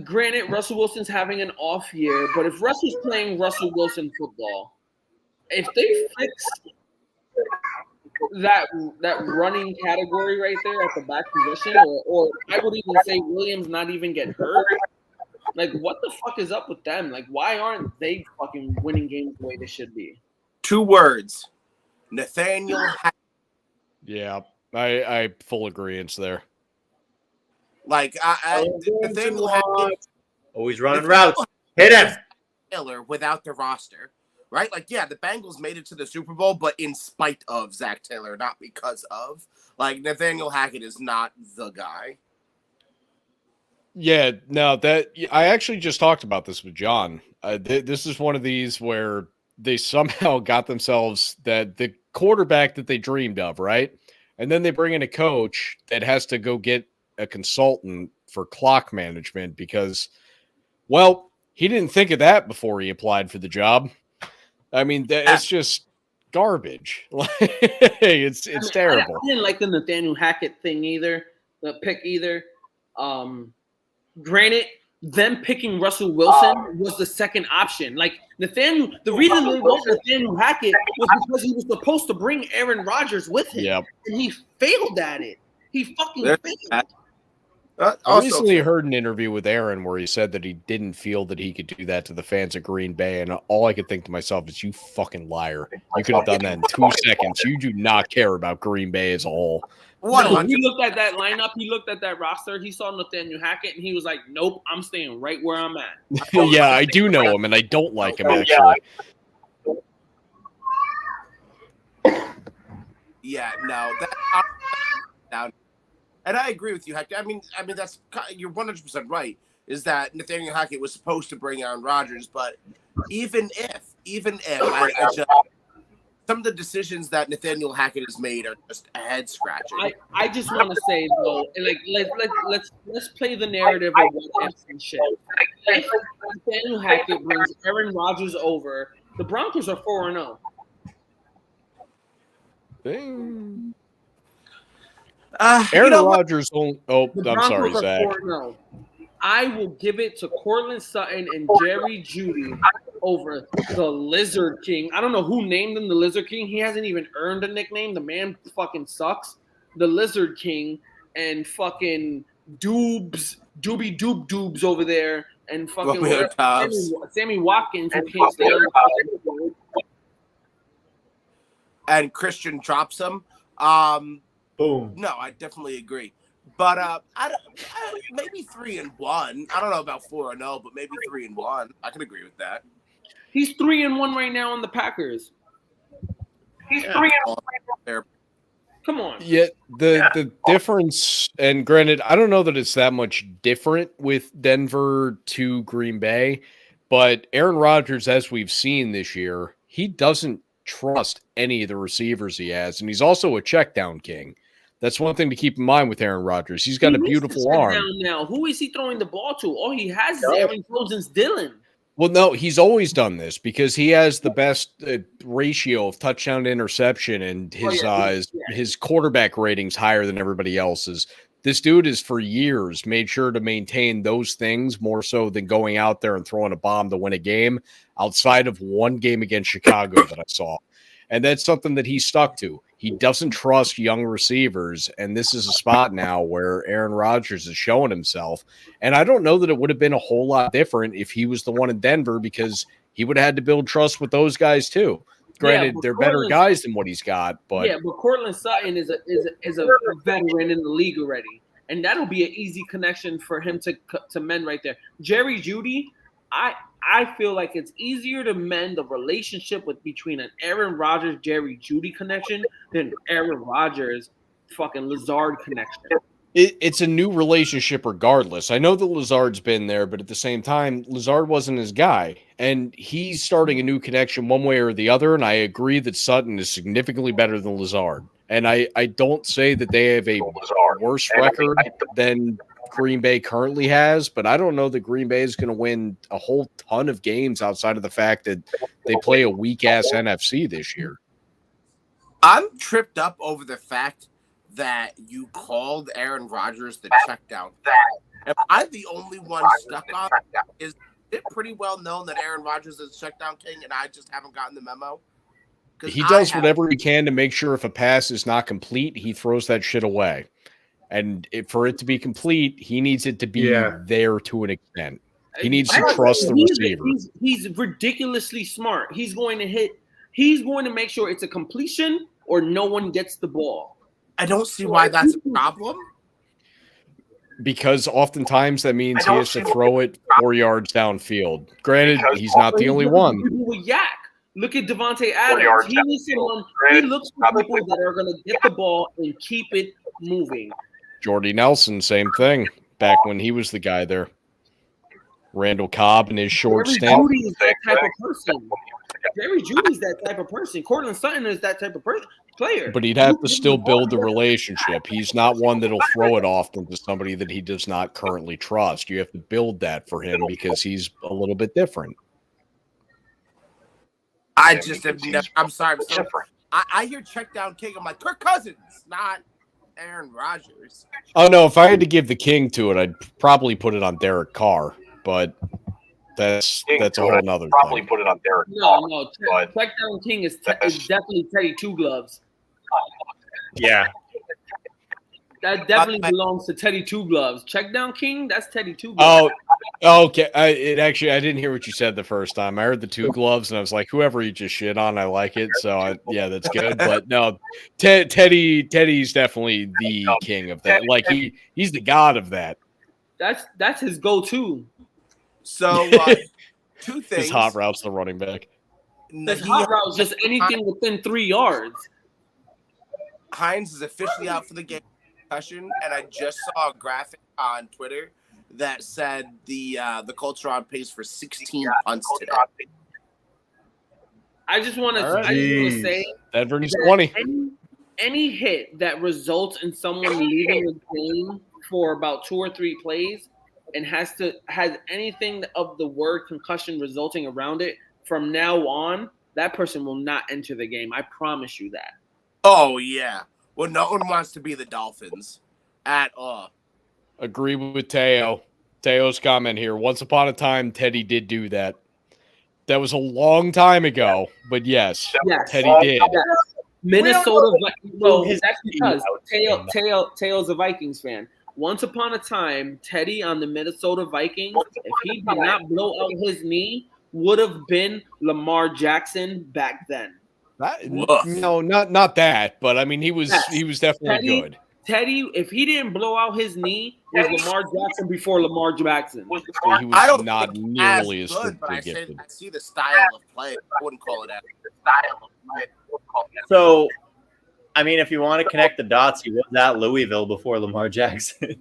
granted, Russell Wilson's having an off year. But if Russell's playing Russell Wilson football, if they fix that running category right there at the back position, or I would even say Williams not even get hurt. Like, what the fuck is up with them? Like, why aren't they fucking winning games the way they should be? 2 words: Nathaniel. Yeah. I full agreement there. Like Nathaniel Hackett, always running routes. Hit him. Taylor without the roster, right? Like, yeah, the Bengals made it to the Super Bowl, but in spite of Zach Taylor, not because of. Like, Nathaniel Hackett is not the guy. Yeah, no, that I actually just talked about this with John. This is one of these where they somehow got themselves the quarterback that they dreamed of, right? And then they bring in a coach that has to go get a consultant for clock management because, well, he didn't think of that before he applied for the job. I mean, it's just garbage. It's terrible. I didn't like the Nathaniel Hackett thing either, the pick either. Granted, them picking Russell Wilson was the second option. Like Nathaniel, the reason they went Nathaniel Hackett was because he was supposed to bring Aaron Rodgers with him, and he failed at it. He fucking failed. I recently heard an interview with Aaron where he said that he didn't feel that he could do that to the fans of Green Bay, and all I could think to myself is, you fucking liar. You could have done that in 2 seconds. You do not care about Green Bay as a whole. No, he looked at that lineup. He looked at that roster. He saw Nathaniel Hackett, and he was like, nope, I'm staying right where I'm at. Yeah, I do know him, and I don't like him, actually. Yeah, no. And I agree with you, Hackett. I mean, that's you're 100% right. Is that Nathaniel Hackett was supposed to bring Aaron Rodgers, but even if I just, some of the decisions that Nathaniel Hackett has made are just head scratching. I just want to say though, like let's play the narrative of what ifs and shit. If Nathaniel Hackett brings Aaron Rodgers over, the Broncos are 4-0. Aaron Rodgers. I'm sorry, Zach. 4-0. I will give it to Cortland Sutton and Jerry Jeudy over the Lizard King. I don't know who named him the Lizard King. He hasn't even earned a nickname. The man fucking sucks. The Lizard King and fucking Doobie Doobs over there and fucking Sammy Watkins who can't stay on the field. And Christian drops him. Boom. No, I definitely agree. But maybe 3-1. I don't know about 4-0, but maybe 3-1. I can agree with that. He's 3-1 right now on the Packers. He's 3-1. Come on. Yeah, the difference, and granted, I don't know that it's that much different with Denver to Green Bay, but Aaron Rodgers, as we've seen this year, he doesn't trust any of the receivers he has, and he's also a check down king. That's one thing to keep in mind with Aaron Rodgers. He's got a beautiful arm. Now, who is he throwing the ball to? All he has is Aaron Jones and Dylan. Well, no, he's always done this because he has the best ratio of touchdown to interception, and his quarterback rating's higher than everybody else's. This dude has for years made sure to maintain those things more so than going out there and throwing a bomb to win a game, outside of one game against Chicago that I saw. And that's something that he stuck to. He doesn't trust young receivers, and this is a spot now where Aaron Rodgers is showing himself. And I don't know that it would have been a whole lot different if he was the one in Denver, because he would have had to build trust with those guys too. Granted, they're better guys than what he's got, but Cortland Sutton is a veteran in the league already, and that'll be an easy connection for him to mend right there. Jerry Jeudy, I feel like it's easier to mend the relationship between an Aaron Rodgers Jerry Jeudy connection than Aaron Rodgers fucking Lazard connection. It's a new relationship regardless. I know that Lazard's been there, but at the same time, Lazard wasn't his guy. And he's starting a new connection one way or the other, and I agree that Sutton is significantly better than Lazard. And I don't say that they have a worse record than Green Bay currently has, but I don't know that Green Bay is going to win a whole ton of games outside of the fact that they play a weak-ass NFC this year. I'm tripped up over the fact that you called Aaron Rodgers the check down. Am I the only one stuck on it? Is it pretty well known that Aaron Rodgers is a check down king and I just haven't gotten the memo? He does whatever he can to make sure if a pass is not complete, he throws that shit away. And for it to be complete, he needs it to be there to an extent. He needs to trust the receiver. He's ridiculously smart. He's going to make sure it's a completion or no one gets the ball. I don't see why that's a problem. Because oftentimes that means he has to throw it 4 yards downfield. Granted, he's not the only one. People with Yak. Look at Devontae Adams. He looks for people that are going to get the ball and keep it moving. Jordy Nelson, same thing. Back when he was the guy there. Randall Cobb and his short Jerry stint. Jeudy is that type of person. Jerry Jeudy's that type of person. Cortland Sutton is that type of player. But he'd have to still build the relationship. He's not one that'll throw it often to somebody that he does not currently trust. You have to build that for him because he's a little bit different. I just have never. I'm sorry. So I hear check down king. I'm like Kirk Cousins, not Aaron Rodgers. Oh, no. If I had to give the king to it, I'd probably put it on Derek Carr. But that's a whole nother thing. Put it on Derek. No. Check down king is definitely Teddy Two Gloves. Yeah. That definitely belongs to Teddy Two Gloves. Check down king, that's Teddy Two Gloves. Oh, okay. I didn't hear what you said the first time. I heard the two gloves, and I was like, whoever you just shit on, I like it. So, yeah, that's good. But no, Teddy's definitely the king of that. Like, he's the god of that. That's his go-to. So, two things. His hot route's the running back. His hot route is just anything within 3 yards. Hines is officially out for the game concussion, and I just saw a graphic on Twitter that said the Colts are on pace for 16 punts today. I just want to say Denver needs 20. Any hit that results in someone leaving the game for about 2 or 3 plays and has anything of the word concussion resulting around it, from now on, that person will not enter the game. I promise you that. Oh, yeah. Well, no one wants to be the Dolphins at all. Agree with Teo. Teo's comment here. Once upon a time, Teddy did do that. That was a long time ago, but yes. Teddy did. Yes. Minnesota. Well, that's because Teo's a Vikings fan. Once upon a time, Teddy on the Minnesota Vikings, if he did not blow out his knee, would have been Lamar Jackson back then. No, not that, but I mean he was definitely good. Teddy, if he didn't blow out his knee, was Lamar Jackson before Lamar Jackson. He was not nearly as good, but I gifted. see the style of play. I wouldn't call it that. So, I mean, if you want to connect the dots, he was at Louisville before Lamar Jackson.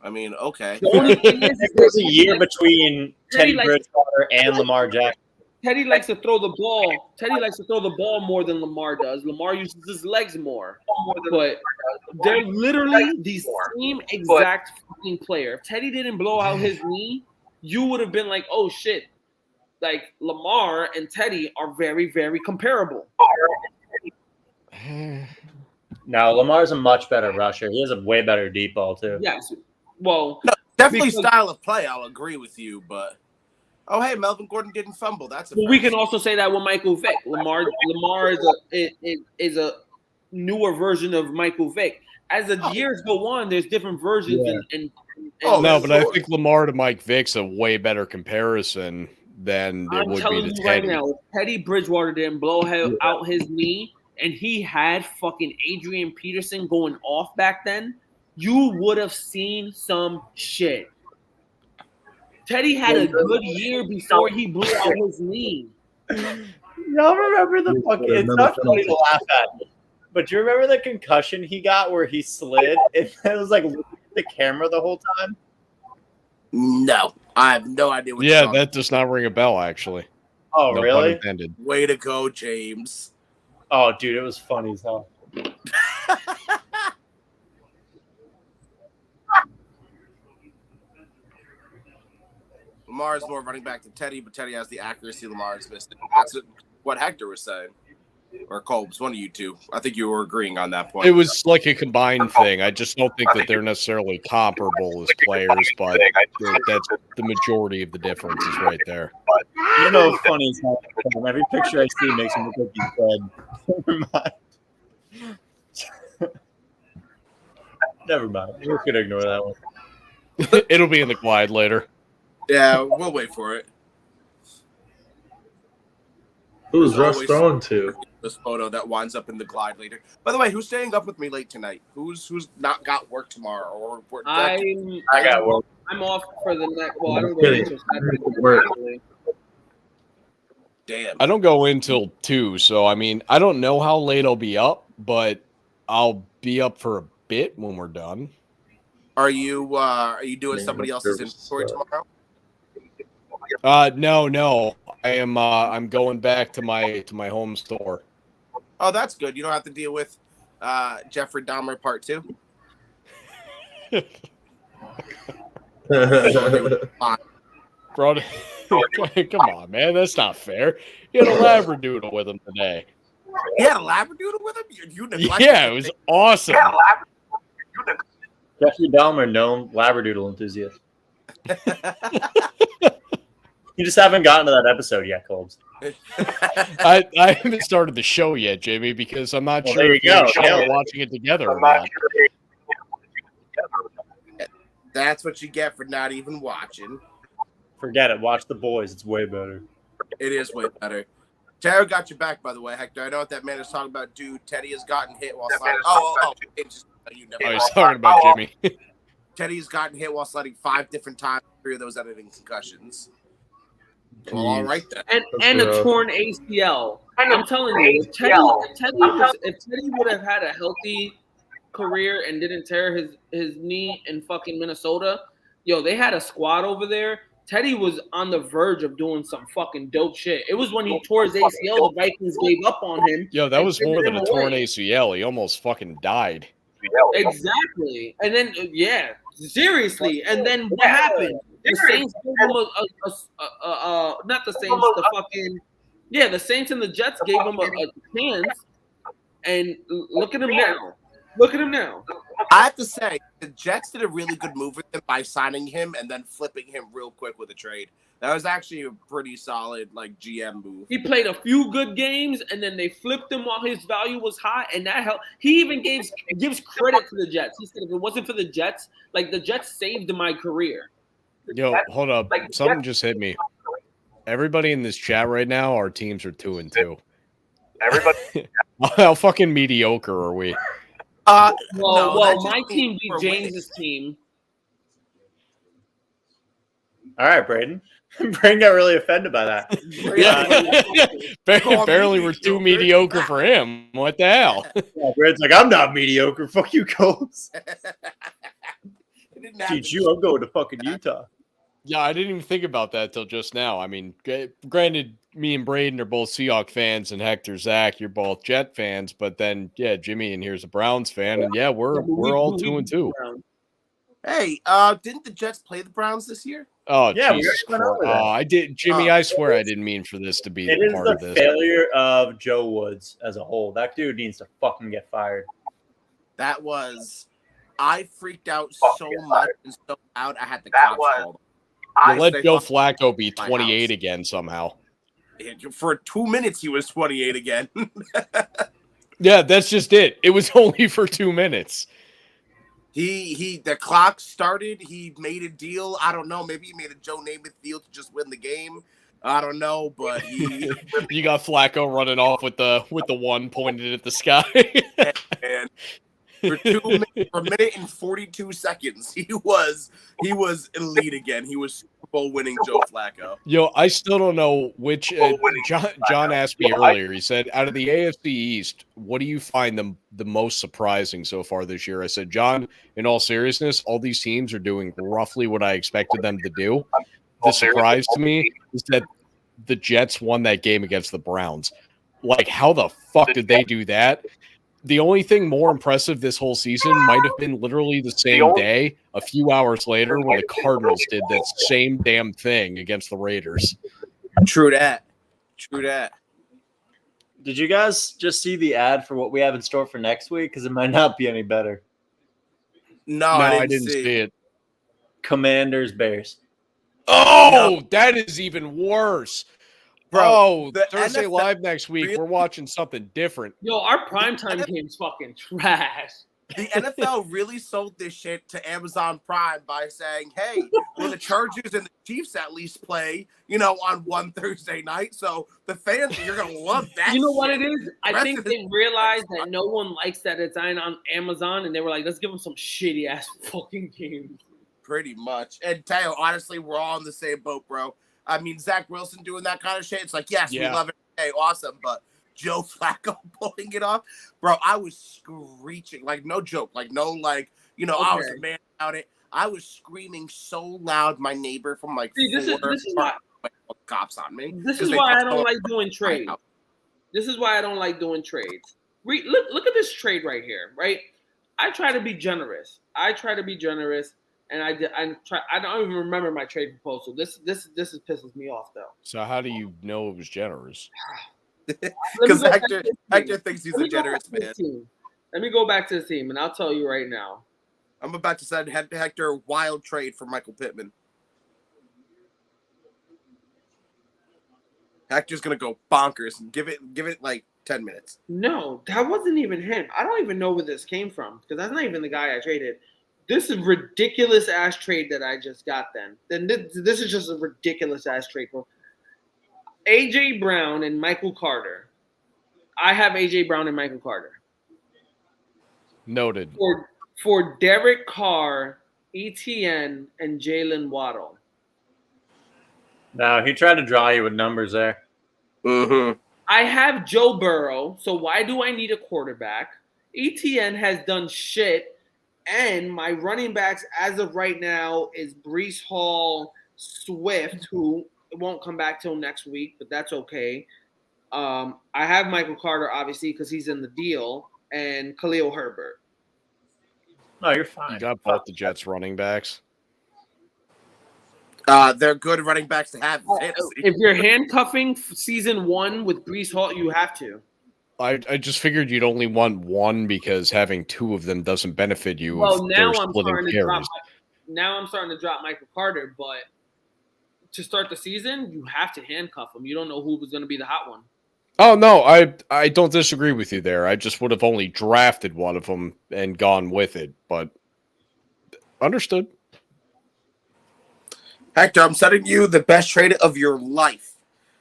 I mean, okay. The only thing is there's a year between Teddy Bridgewater and Lamar Jackson. Teddy likes to throw the ball. Teddy likes to throw the ball more than Lamar does. Lamar uses his legs more. But they're literally the same exact fucking player. If Teddy didn't blow out his knee, you would have been like, oh, shit. Like, Lamar and Teddy are very, very comparable. No, Lamar's a much better rusher. He has a way better deep ball, too. Yes. Well, no, definitely style of play. I'll agree with you, but hey, Melvin Gordon didn't fumble. That's we can also say that with Michael Vick. Lamar is a newer version of Michael Vick. As the years go on, there's different versions. But I think Lamar to Mike Vick's a way better comparison than it would be to Teddy. Right now, if Teddy Bridgewater didn't blow out his knee, and he had fucking Adrian Peterson going off back then, you would have seen some shit. Teddy had a good year before he blew out his knee. Y'all remember the fucking? It's not funny to laugh at, but do you remember the concussion he got where he slid? It was like looking at the camera the whole time. No, I have no idea what. Yeah, that does not ring a bell. Actually. Oh, no really? Pun intended. Way to go, James. Oh, dude, it was funny as hell. Lamar is more running back than Teddy, but Teddy has the accuracy Lamar is missing. That's what Hector was saying. Or Colbs, one of you two. I think you were agreeing on that point. It was like a combined thing. I just don't think that they're necessarily comparable as players, but that's the majority of the difference is right there. You know what's funny is how every picture I see makes him look like he's dead. Never mind. Never mind. We're going to ignore that one. It'll be in the glide later. Yeah, we'll wait for it. Who's Russ throwing to? this photo that winds up in the glide later. By the way, who's staying up with me late tonight? Who's not got work tomorrow or work? I got work. I'm off for the next. Well, I don't go until Saturday. Damn. I don't go in till 2, so I mean, I don't know how late I'll be up, but I'll be up for a bit when we're done. Are you doing somebody else's inventory tomorrow? No. I am I'm going back to my home store. Oh, that's good. You don't have to deal with Jeffrey Dahmer Part 2. Bro, come on, man. That's not fair. He had a Labradoodle with him today. He had a Labradoodle with him? Yeah, it was awesome. Jeffrey Dahmer, known Labradoodle enthusiast. You just haven't gotten to that episode yet, Colbs. I haven't started the show yet, Jamie, because I'm not sure if we're watching it together or not. That's what you get for not even watching. Forget it. Watch The Boys. It's way better. It is way better. Tara got your back, by the way, Hector. I know what that man is talking about. Dude, Teddy has gotten hit while sliding. You never He's talking about Jimmy. Teddy's gotten hit while sliding 5 different times. 3 of those ended in concussions. Well, all right then. And a torn ACL. I'm telling you, if Teddy would have had a healthy career and didn't tear his knee in fucking Minnesota, they had a squad over there. Teddy was on the verge of doing some fucking dope shit. It was when he tore his ACL, the Vikings gave up on him. That was more than a torn ACL. He almost fucking died. Exactly. And then, seriously. And then what happened? The Saints gave him not the Saints, the Saints and the Jets gave him a chance. And look at him now. I have to say, the Jets did a really good move with him by signing him and then flipping him real quick with a trade. That was actually a pretty solid GM move. He played a few good games, and then they flipped him while his value was high, and that helped. He even gives credit to the Jets. He said, if it wasn't for the Jets, the Jets saved my career. Hold up. Something just hit me. Everybody in this chat right now, our teams are 2-2. Everybody. How fucking mediocre are we? My team beat James's team. All right, Braden. Braden got really offended by that. Apparently we're too mediocre for him. What the hell? Braden's like, I'm not mediocre. Fuck you, Colts. Teach you, I'm going to fucking Utah. Yeah, I didn't even think about that till just now. I mean, granted, me and Braden are both Seahawks fans, and Hector, Zach, you're both Jet fans. But then, Jimmy in here's a Browns fan, and we're all 2-2. Hey, didn't the Jets play the Browns this year? Oh, yeah, Jesus Christ. I did, Jimmy. I swear I didn't mean for this to be part of this. It is the failure of Joe Woods as a whole. That dude needs to fucking get fired. I freaked out so much and so loud I had the cops called. Let Joe Flacco be 28 again somehow. For 2 minutes, he was 28 again. Yeah, that's just it. It was only for 2 minutes. The clock started. He made a deal. I don't know. Maybe he made a Joe Namath deal to just win the game. I don't know, but you got Flacco running off with the one pointed at the sky. And for 2 minutes, for a minute and 42 seconds, he was elite again. He was Super Bowl winning Joe Flacco. I still don't know which. John asked me earlier. He said, out of the AFC East, what do you find the most surprising so far this year? I said, John, in all seriousness, all these teams are doing roughly what I expected them to do. The surprise to me is that the Jets won that game against the Browns. How the fuck did they do that? The only thing more impressive this whole season might have been literally the same day, a few hours later, when the Cardinals did that same damn thing against the Raiders. True that. Did you guys just see the ad for what we have in store for next week? Because it might not be any better. No, I didn't see it. Commanders, Bears. Oh, that is even worse. Bro, Thursday NFL Live next week, we're watching something different. Our primetime game's fucking trash. The NFL really sold this shit to Amazon Prime by saying, hey, well, the Chargers and the Chiefs at least play, on one Thursday night. So the fans, you're going to love that. You know what shit. it is? I think they realized that no one likes that it's on Amazon, and they were like, let's give them some shitty ass fucking games. Pretty much. And Teo, honestly, we're all in the same boat, bro. I mean, Zach Wilson doing that kind of shit. It's like, yes, we love it. Hey, awesome. But Joe Flacco pulling it off, bro, I was screeching. Like, no joke. Like, no, like, I was a man about it. I was screaming so loud. My neighbor from like this is why cops on me. This is why I don't like doing trades. This is why I don't like doing trades. Look at this trade right here, right? I try to be generous. And I don't even remember my trade proposal. This pisses me off though. So how do you know it was generous? Because Hector thinks he's a generous man. Let me go back to the team, and I'll tell you right now. I'm about to send Hector a wild trade for Michael Pittman. Hector's gonna go bonkers and give it like 10 minutes. No, that wasn't even him. I don't even know where this came from because that's not even the guy I traded. This is ridiculous ass trade that I just got. Then this is just a ridiculous ass trade. AJ Brown and Michael Carter. I have AJ Brown and Michael Carter. Noted. For Derek Carr, ETN, and Jalen Waddle. No, he tried to draw you with numbers there. Mm-hmm. I have Joe Burrow, so why do I need a quarterback? ETN has done shit, and my running backs as of right now is Breece Hall, Swift, who won't come back till next week, but that's okay. I have Michael Carter, obviously, because he's in the deal, and Khalil Herbert. No, you're fine. You got both the Jets running backs. They're good running backs to have. If you're handcuffing season 1 with Breece Hall, you have to. I just figured you'd only want one because having two of them doesn't benefit you. Well, now they're I'm splitting starting to carries. starting to drop Michael Carter, but to start the season, you have to handcuff him. You don't know who was going to be the hot one. Oh, no, I don't disagree with you there. I just would have only drafted one of them and gone with it, but understood. Hector, I'm sending you the best trade of your life.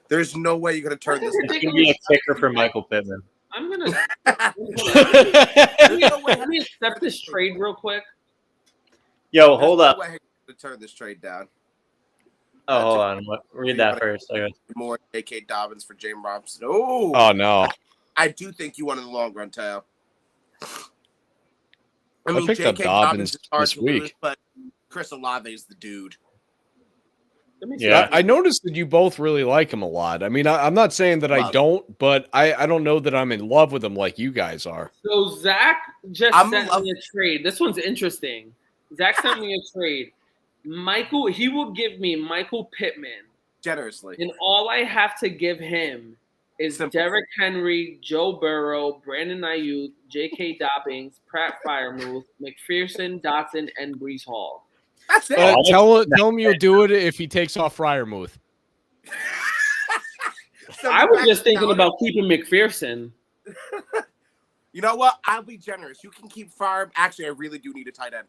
There's no way you're going to turn this down. It's going to be a kicker for Michael Pittman. I'm going to let me accept this trade real quick. Yo, hold up. There's no way to turn this trade down. Oh, hold on. Read that first. Okay. More J.K. Dobbins for James Robinson. Oh, no. I do think you won in the long run, Tao. I picked up Dobbins this week. Lose, but Chris Olave is the dude. Yeah, I noticed that you both really like him a lot. I mean, I'm not saying that I don't, but I don't know that I'm in love with him like you guys are. So Zach just sent me a trade. This one's interesting. Zach sent me a trade. He will give me Michael Pittman generously, and all I have to give him is Derrick Henry, Joe Burrow, Brandon Ayuk, J.K. Dobbins, Pratt Freiermuth, McPherson, Dotson, and Breece Hall. That's it. Tell him you'll do it if he takes off Freiermuth. I was just thinking about keeping McPherson. You know what? I'll be generous. You can keep Fire. Actually, I really do need a tight end.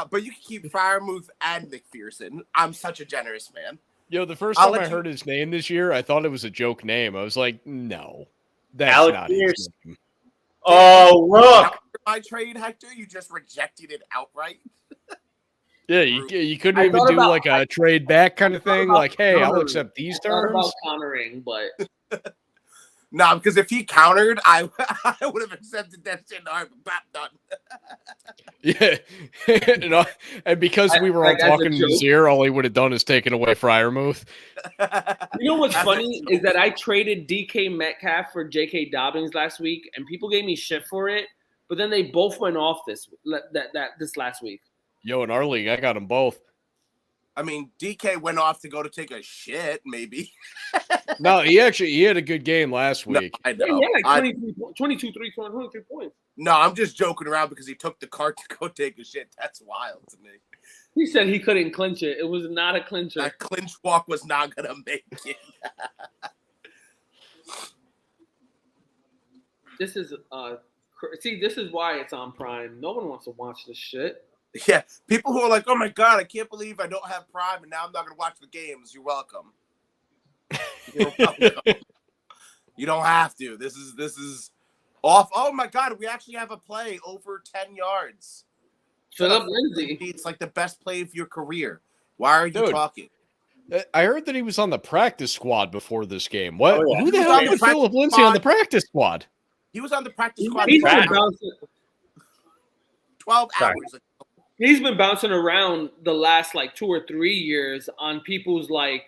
But you can keep Freiermuth and McPherson. I'm such a generous man. Yo, the first time I heard his name this year, I thought it was a joke name. I was like, no, that's not his name. Oh, look. My trade, Hector, you just rejected it outright. Yeah, you couldn't even do like a trade back kind of thing. Like, hey, I'll accept these terms. About countering, but no, because if he countered, I would have accepted that shit. Done. Yeah, and because we were all talking to Nazir, all he would have done is taken away Freiermuth. You know what's funny is that I traded DK Metcalf for J.K. Dobbins last week, and people gave me shit for it. But then they both went off this last week. Yo, in our league, I got them both. I mean, DK went off to go to take a shit, maybe. No, he had a good game last week. No, I know. Yeah, like 22, 23 points. No, I'm just joking around because he took the cart to go take a shit. That's wild to me. He said he couldn't clinch it. It was not a clincher. That clinch walk was not going to make it. This is See, this is why it's on Prime. No one wants to watch this shit. Yeah, people who are like, "Oh my god, I can't believe I don't have Prime and now I'm not going to watch the games." You're welcome. You're welcome. You don't have to. This is off. Oh my god, we actually have a play over 10 yards. Philip Lindsay. It's like the best play of your career. Why are you Dude. talking? I heard that he was on the practice squad before this game. What? Oh, yeah. Who the He was hell on the put practice Philip Lindsay on the squad. practice squad? He was on the practice squad He's for been about bouncing. 12 Sorry. hours ago. He's been bouncing around the last like 2 or 3 years on people's like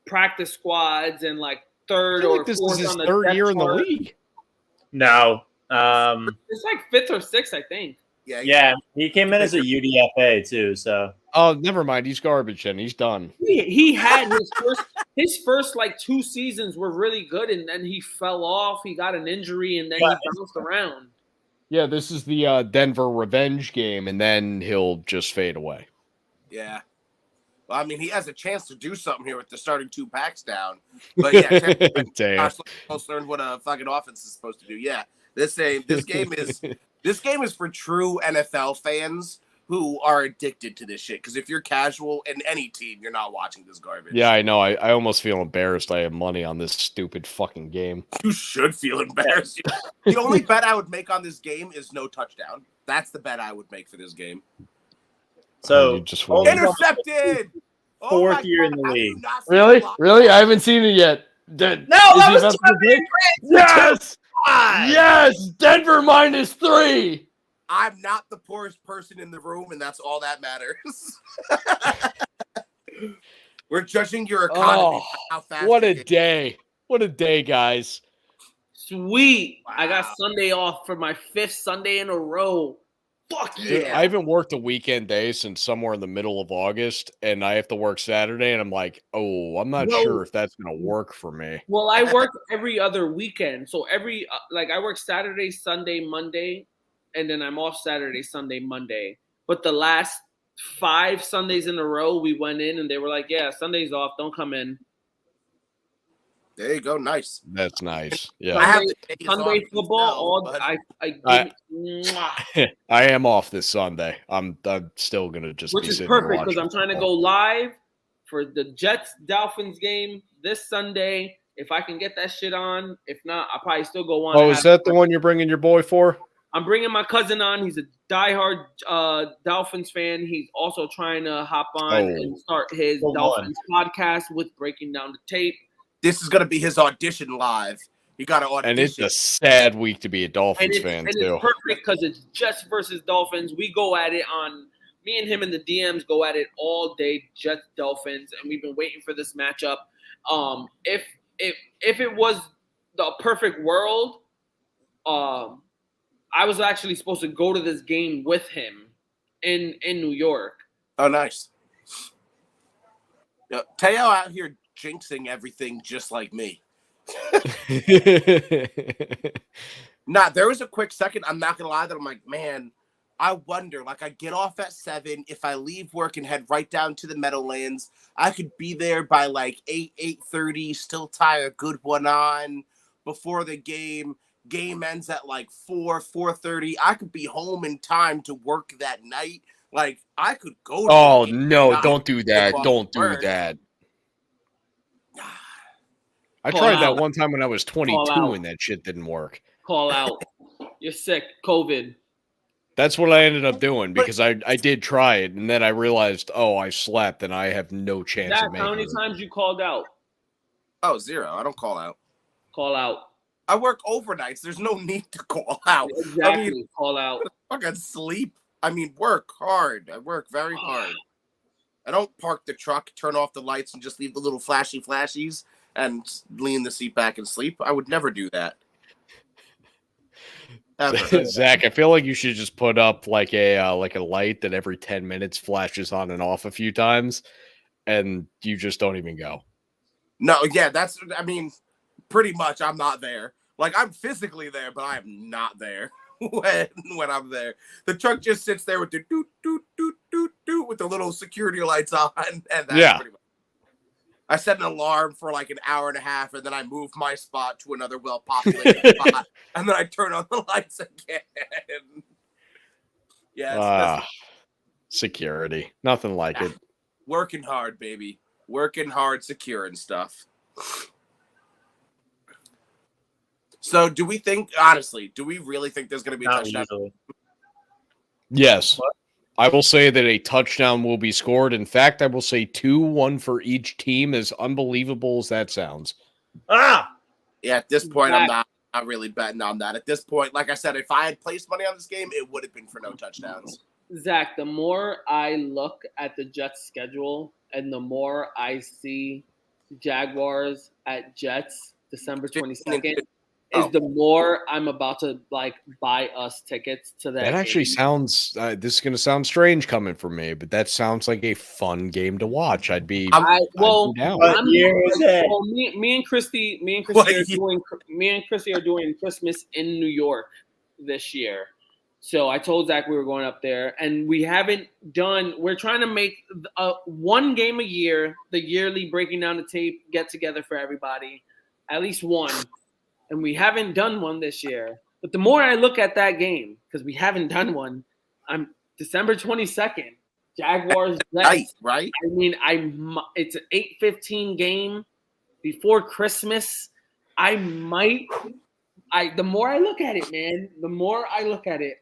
practice squads and like I third feel or like this fourth is his on the third depth year in the chart. league. No. It's like fifth or sixth, I think. Yeah, he came in as a UDFA too. So Oh, never mind. He's garbage and he's done. He had his first like 2 seasons were really good, and then he fell off. He got an injury, and then he bounced around. Yeah, this is the Denver revenge game, and then he'll just fade away. Yeah. Well, I mean, he has a chance to do something here with the starting 2 packs down. But yeah, Damn. Josh Colts learned what a fucking offense is supposed to do. Yeah, this game is for true NFL fans who are addicted to this shit. Because if you're casual in any team, you're not watching this garbage. Yeah, I know. I almost feel embarrassed I have money on this stupid fucking game. You should feel embarrassed. The only bet I would make on this game is no touchdown. That's the bet I would make for this game. so You just hold won. on. Intercepted. Fourth my year in God, the have you league. not seen the Really? block? Really? I haven't seen it yet. No, that was Yes! Yes! Denver -3! I'm not the poorest person in the room, and that's all that matters. We're judging your economy. Oh, by how fast what you a get. day. What a day, guys. Sweet. I got Wow. Sunday off for my 5th Sunday in a row. Fuck Dude, yeah. I haven't worked a weekend day since somewhere in the middle of August, and I have to work Saturday, and I'm like, oh, I'm not Well- sure if that's going to work for me. Well, I work every other weekend. So I work Saturday, Sunday, Monday, and then I'm off Saturday, Sunday, Monday. But the last 5 Sundays in a row, we went in and they were like, yeah, Sunday's off. Don't come in. There you go. Nice. That's nice. I Yeah. have the days Sunday off football, myself, all but mwah. I am off this Sunday. I'm still going to just Which be is sitting here perfect because watching I'm trying to football. go live for the Jets-Dolphins game this Sunday. If I can get that shit on. If not, I'll probably still go on. Oh, is that the one you're bringing your boy for? I'm bringing my cousin on. He's a diehard Dolphins fan. He's also trying to hop on and start his Hold Dolphins podcast with Breaking Down the Tape. this is going to be his audition live. You got to audition. And it's a sad week to be a And Dolphins it's, fan, and too. it's perfect because it's Jets versus Dolphins. We go at it on – me and him in the DMs go at it all day, Jets, Dolphins, and we've been waiting for this matchup. If it was the perfect world, I was actually supposed to go to this game with him in New York. Oh, nice. Teo out here jinxing everything just like me. Nah, there was a quick second. I'm not going to lie that I'm like, man, I wonder, like I get off at 7. If I leave work and head right down to the Meadowlands, I could be there by like 8:30, still tie a good one on before the game. Game ends at like 4:30. I could be home in time to work that night. Like I could go. To Oh, the game, no, not don't do that. give up Don't do work. that. I Call tried that out. one time when I was 22 out. and that shit didn't work. Call out. You're sick. COVID. That's what I ended up doing because I did try it and then I realized, oh, I slept and I have no chance Zach, of how making many it. times you called out? Oh, 0. I don't call out. Call out. I work overnights. There's no need to call out. Exactly. Call out. Fucking sleep. I mean, work hard. I work very hard. I don't park the truck, turn off the lights, and just leave the little flashies and lean the seat back and sleep. I would never do that. Ever. Zach, I feel like you should just put up like a light that every 10 minutes flashes on and off a few times, and you just don't even go. No, yeah, I mean, pretty much I'm not there. Like, I'm physically there, but I am not there when I'm there. The truck just sits there with the doot, doot, doot, doot, doot, with the little security lights on, and that's Yeah. pretty much. I set an alarm for like an hour and a half, and then I move my spot to another well-populated spot, and then I turn on the lights again. Yes, that's Security. Nothing like it. working hard, baby. Working hard, securing stuff. So, do we really think there's going to be a Not touchdown? usually. Yes. I will say that a touchdown will be scored. In fact, I will say 2, 1 for each team, as unbelievable as that sounds. Ah! Yeah, at this point, I'm not really betting on that. At this point, like I said, if I had placed money on this game, it would have been for no touchdowns. Zach, the more I look at the Jets schedule and the more I see Jaguars at Jets December 22nd, is the more I'm about to like buy us tickets to that. That actually game. sounds. This is going to sound strange coming from me, but that sounds like a fun game to watch. I'd be. I'd be down. What year is it? Well, me and Christy are doing Christmas in New York this year. So I told Zach we were going up there, and we haven't done. We're trying to make one game a year, the yearly Breaking Down the Tape get together for everybody, at least one. And we haven't done one this year. But the more I look at that game, because we haven't done one, I'm December 22nd, Jaguars. Night, right? I mean, it's an 8:15 game before Christmas. The more I look at it, man,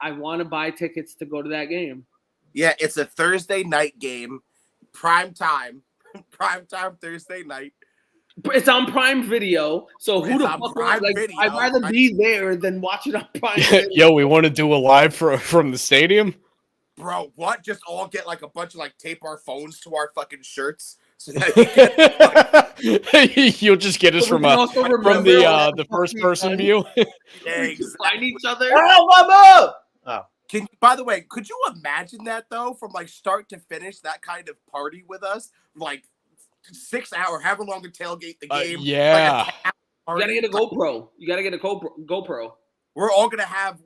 I want to buy tickets to go to that game. Yeah, it's a Thursday night game, prime time Thursday night. It's on Prime Video, so who the fuck? I'd rather be there than watch it on Prime Video. Yo, we want to do a live from the stadium, bro. What? Just all get like a bunch of like tape our phones to our fucking shirts, so that you'll just get us from the first person view. Find each other. Oh. By the way, could you imagine that though, from like start to finish, that kind of party with us, like 6 hour, however long to tailgate the game. Yeah. You gotta get a GoPro. GoPro. We're all gonna have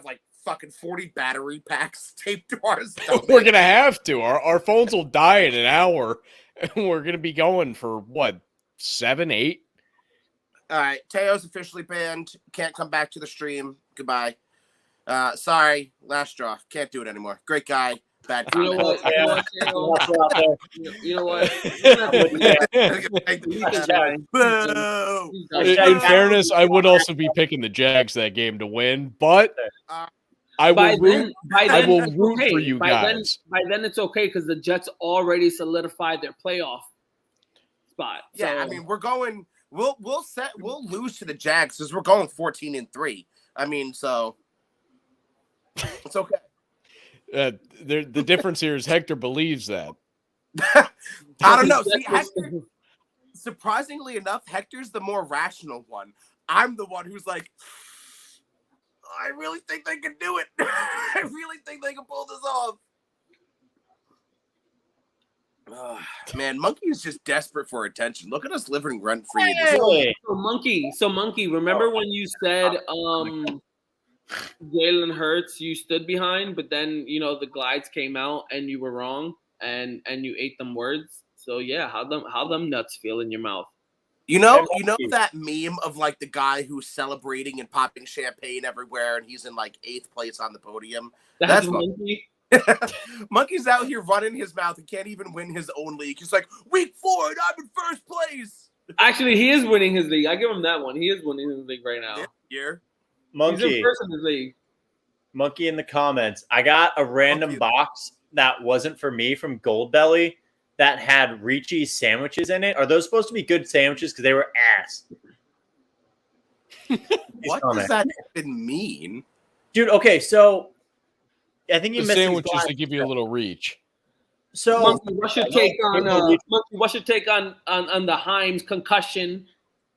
like fucking 40 battery packs taped to our stomach. We're gonna have to. Our phones will die in an hour, and we're gonna be going for what, 7, 8? All right, Teo's officially banned. Can't come back to the stream. Goodbye. Sorry, last straw. Can't do it anymore. Great guy. Bad comment. You know what? In fairness, I would also be picking the Jags that game to win, but I will root for you guys. By then, it's okay because the Jets already solidified their playoff spot. Yeah, I mean, we're going. We'll lose to the Jags because we're going 14-3. I mean, so it's okay. The difference here is Hector believes that. I don't know. See, Hector, surprisingly enough, Hector's the more rational one. I'm the one who's like, I really think they can do it. I really think they can pull this off. Man, Monkey is just desperate for attention. Look at us living rent free. So Monkey, remember when you said Jalen Hurts you stood behind, but then the glides came out and you were wrong and you ate them words. So yeah, how them nuts feel in your mouth? You know that meme of like the guy who's celebrating and popping champagne everywhere and he's in like 8th place on the podium. That's Monkey. Monkey's out here running his mouth and can't even win his own league. He's like, week 4 and I'm in 1st place. Actually, he is winning his league. I give him that one. He is winning his league right now. Yeah. Monkey. He's in first in his league. Monkey in the comments. I got a random box that wasn't for me from Goldbelly that had Ricci's sandwiches in it. Are those supposed to be good sandwiches? Because they were ass. What does that even mean? Dude, okay, so I think you the missed sandwiches to give you a little reach. So Monkey, what's your take on the Himes concussion,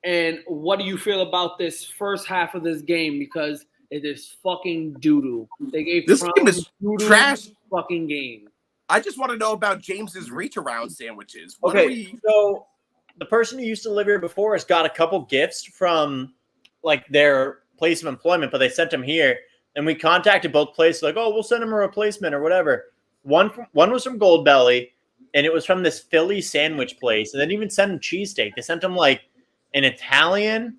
and what do you feel about this first half of this game? Because it is fucking doo-doo. They gave this game is trash. Fucking game. I just want to know about James's reach around sandwiches. So the person who used to live here before us got a couple gifts from like their place of employment, but they sent them here. And we contacted both places, like, oh, we'll send him a replacement or whatever. One was from Goldbelly, and it was from this Philly sandwich place. And they didn't even send him cheesesteak. They sent him like an Italian,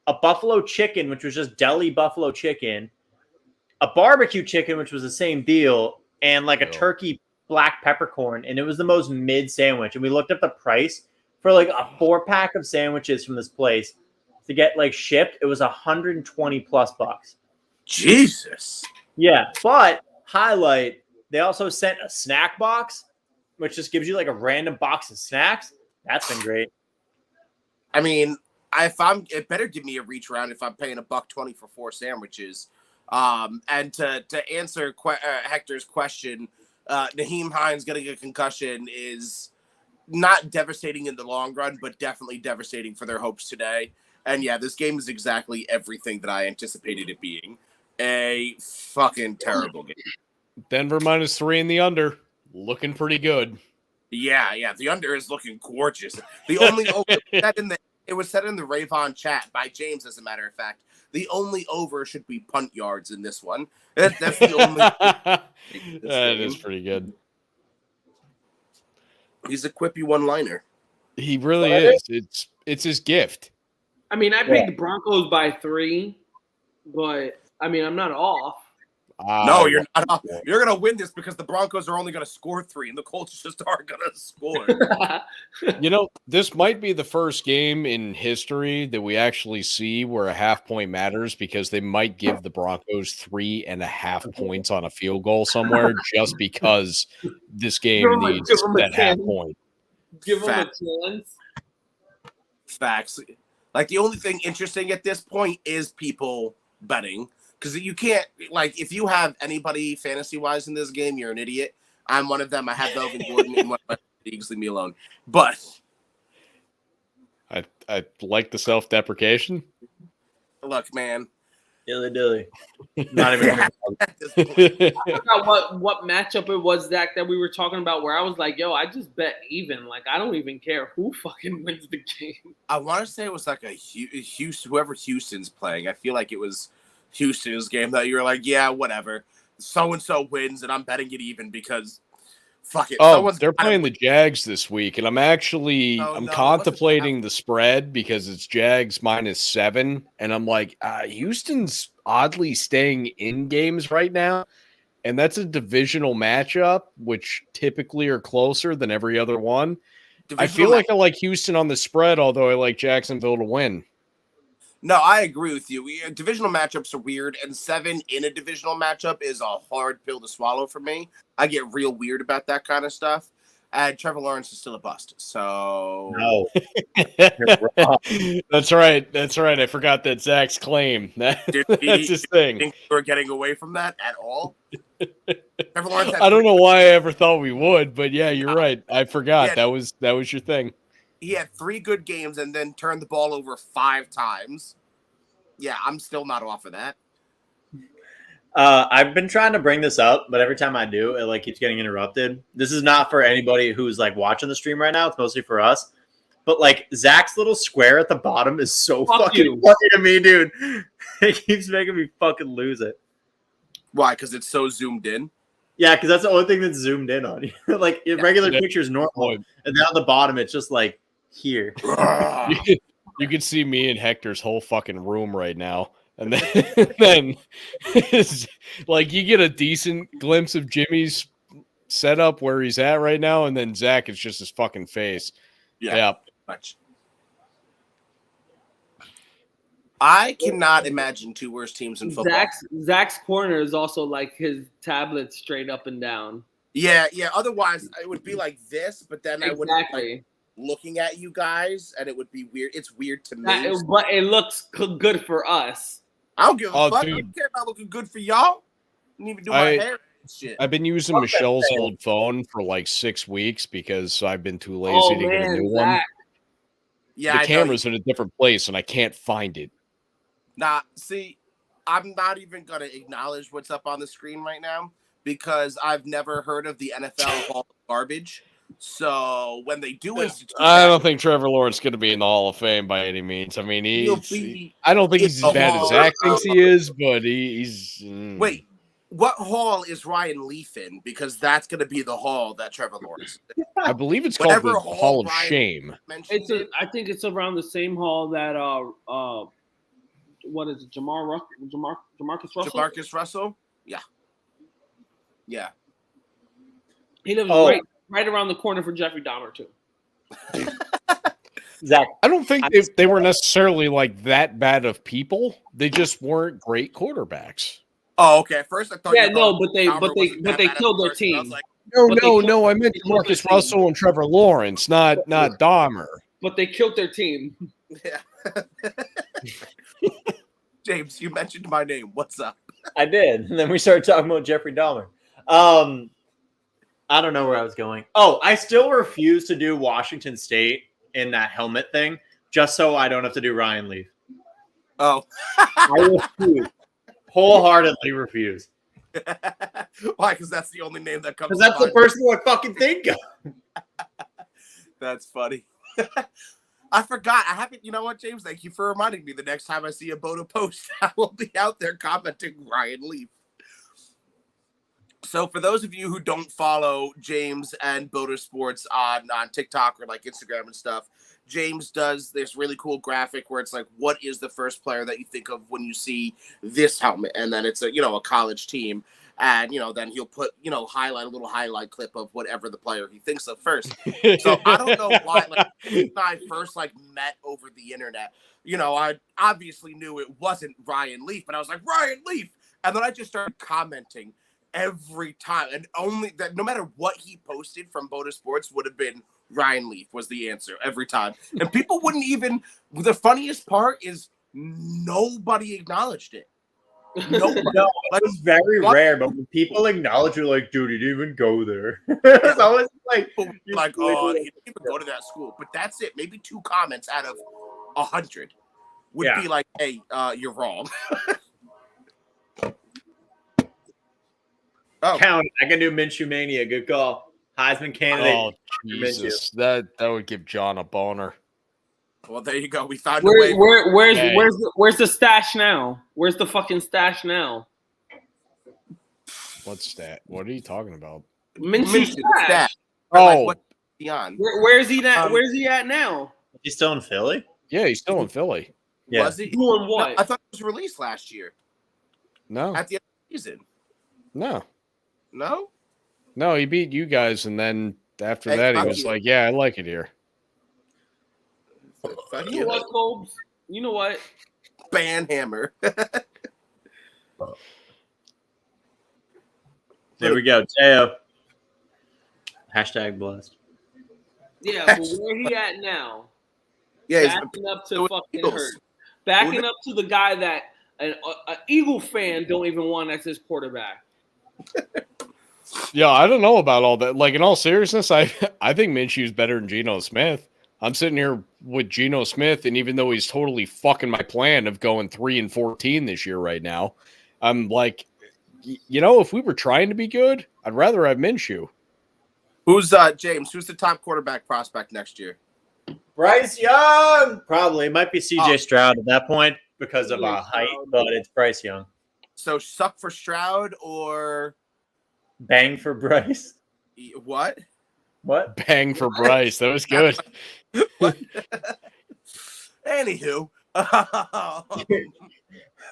a buffalo chicken, which was just deli buffalo chicken, a barbecue chicken, which was the same deal, and like a turkey black peppercorn. And it was the most mid sandwich. And we looked up the price for like a 4-pack of sandwiches from this place to get like shipped. It was $120+ Jesus. Yeah, but highlight, they also sent a snack box, which just gives you like a random box of snacks. That's been great. I mean, it better give me a reach around if I'm paying $1.20 for 4 sandwiches. And to answer Hector's question, Naheem Hines getting a concussion is not devastating in the long run, but definitely devastating for their hopes today. And yeah, this game is exactly everything that I anticipated it being. A fucking terrible game. Denver -3 in the under. Looking pretty good. Yeah. The under is looking gorgeous. The only over it was said in the Ravon chat by James, as a matter of fact. The only over should be punt yards in this one. That's the only. That is pretty good. He's a quippy one-liner. He really is. It's his gift. I mean, I picked the Broncos by 3, but I mean, I'm not off. No, you're not off. You're going to win this because the Broncos are only going to score 3 and the Colts just aren't going to score. You know, this might be the first game in history that we actually see where a half point matters because they might give the Broncos 3.5 points on a field goal somewhere just because this game needs that half point. Give them a chance. Facts. Like, the only thing interesting at this point is people betting. Because you can't, like, if you have anybody fantasy-wise in this game, you're an idiot. I'm one of them. I have Melvin Gordon in one of my leagues. Leave me alone. But I like the self-deprecation. Look, man. Dilly. Not even. I forgot what matchup it was, Zach, that we were talking about where I was like, yo, I just bet even. Like, I don't even care who fucking wins the game. I want to say it was like a Houston, whoever Houston's playing. I feel like it was Houston's game that you were like, yeah, whatever. So-and-so wins, and I'm betting it even because fuck it. Oh, they're playing the Jags this week, and I'm actually I'm contemplating the spread because it's Jags -7, and I'm like, Houston's oddly staying in games right now, and that's a divisional matchup, which typically are closer than every other one. I feel like I like Houston on the spread, although I like Jacksonville to win. No, I agree with you. Divisional matchups are weird, and 7 in a divisional matchup is a hard pill to swallow for me. I get real weird about that kind of stuff. And Trevor Lawrence is still a bust. So No. That's right. I forgot that Zach's claim. That's his thing. Think we're getting away from that at all? Trevor Lawrence I don't know why I ever thought we would, but yeah, you're right. I forgot that was your thing. He had 3 good games and then turned the ball over 5 times. Yeah, I'm still not off of that. I've been trying to bring this up, but every time I do, it like keeps getting interrupted. This is not for anybody who's like watching the stream right now. It's mostly for us. But like Zach's little square at the bottom is so fucking funny to me, dude. It keeps making me fucking lose it. Why? Because it's so zoomed in? Yeah, because that's the only thing that's zoomed in on you. Like regular pictures normal, and then on the bottom it's just like here. You can see me and Hector's whole fucking room right now. And then like you get a decent glimpse of Jimmy's setup where he's at right now, and then Zach is just his fucking face. Yeah. Much. I cannot imagine 2 worse teams in football. Zach's corner is also like his tablet straight up and down. Yeah. Otherwise, it would be like this, but then I would be looking at you guys, and it would be weird. It's weird to me. But it looks good for us. I don't give a fuck. Dude. I don't care about looking good for y'all. I didn't even do my hair and shit. I've been using Michelle's old phone for like 6 weeks because I've been too lazy to get a new one. Yeah, the camera's in a different place, and I can't find it. Nah, see, I'm not even going to acknowledge what's up on the screen right now because I've never heard of the NFL Hall of Garbage. So when they do institute I don't think Trevor Lawrence is going to be in the Hall of Fame by any means. I mean, I don't think he's as bad as Zach thinks he is, but he's... Wait, what hall is Ryan Leaf in? Because that's going to be the hall that Trevor Lawrence. I believe it's called Whatever the Hall of Ryan Shame. mentioned it. I think it's around the same hall that what is it, Jamarcus Russell? Jamarcus Russell? Yeah. Yeah. He lives right around the corner for Jeffrey Dahmer too. Zach, I don't think they were necessarily like that bad of people. They just weren't great quarterbacks. Oh, okay. At first I thought. Yeah, you no, thought but they Dahmer wasn't that bad killed at their first, and I was team. like, No. I meant Marcus Russell and Trevor Lawrence, not Dahmer. But they killed their team. yeah. James, you mentioned my name. What's up? I did. And then we started talking about Jeffrey Dahmer. I don't know where I was going. Oh, I still refuse to do Washington State in that helmet thing, just so I don't have to do Ryan Leaf. Oh. I refuse. Wholeheartedly refuse. Why? Because that's the only name that comes. Because that's the first one I fucking think of. That's funny. I forgot. I haven't. You know what, James? Thank you for reminding me. The next time I see a Boda post, I will be out there commenting Ryan Leaf. So for those of you who don't follow James and Boda Sports on TikTok or like Instagram and stuff, James does this really cool graphic where it's like, what is the first player that you think of when you see this helmet? And then it's a college team. And, then he'll put, a little highlight clip of whatever the player he thinks of first. So I don't know why, when I first, met over the internet, I obviously knew it wasn't Ryan Leaf, but I was like, Ryan Leaf! And then I just started commenting every time. And only that, no matter what he posted from Boda Sports, would have been Ryan Leaf was the answer every time. And people wouldn't even, the funniest part is nobody acknowledged it. No, it's very rare, but when people acknowledge, you're like, dude, he didn't even go there. It's always like, oh, he didn't even go to that school. But that's it. Maybe 2 comments out of 100 would be like, hey, you're wrong. Count. I can do Minshew Mania. Good call. Heisman candidate. Oh, Jesus. That would give John a boner. Well, there you go. We found a way. Where's the stash now? Where's the fucking stash now? What's that? What are you talking about? Minshew stash. Oh, where's he at? Where's he at now? He's still in Philly? Yeah, he's still in Philly. Yeah. Was he doing what? No, I thought it was released last year. No. At the end of the season. No, he beat you guys, and then after that, he was like, "Yeah, I like it here." You know what, Colbs? You know what? Banhammer. There we go. Teo. Hashtag blessed. Yeah, but where he at now? Yeah, backing up to fucking Hurt. Backing up to the guy that an Eagle fan don't even want as his quarterback. Yeah, I don't know about all that. Like, in all seriousness, I think Minshew's better than Geno Smith. I'm sitting here with Geno Smith, and even though he's totally fucking my plan of going 3-14 this year right now, I'm like, if we were trying to be good, I'd rather have Minshew. Who's James? Who's the top quarterback prospect next year? Bryce Young. Probably. It might be CJ Stroud at that point because of height, but it's Bryce Young. So suck for Stroud or bang for Bryce? What? Bang for Bryce. That was good. Anywho.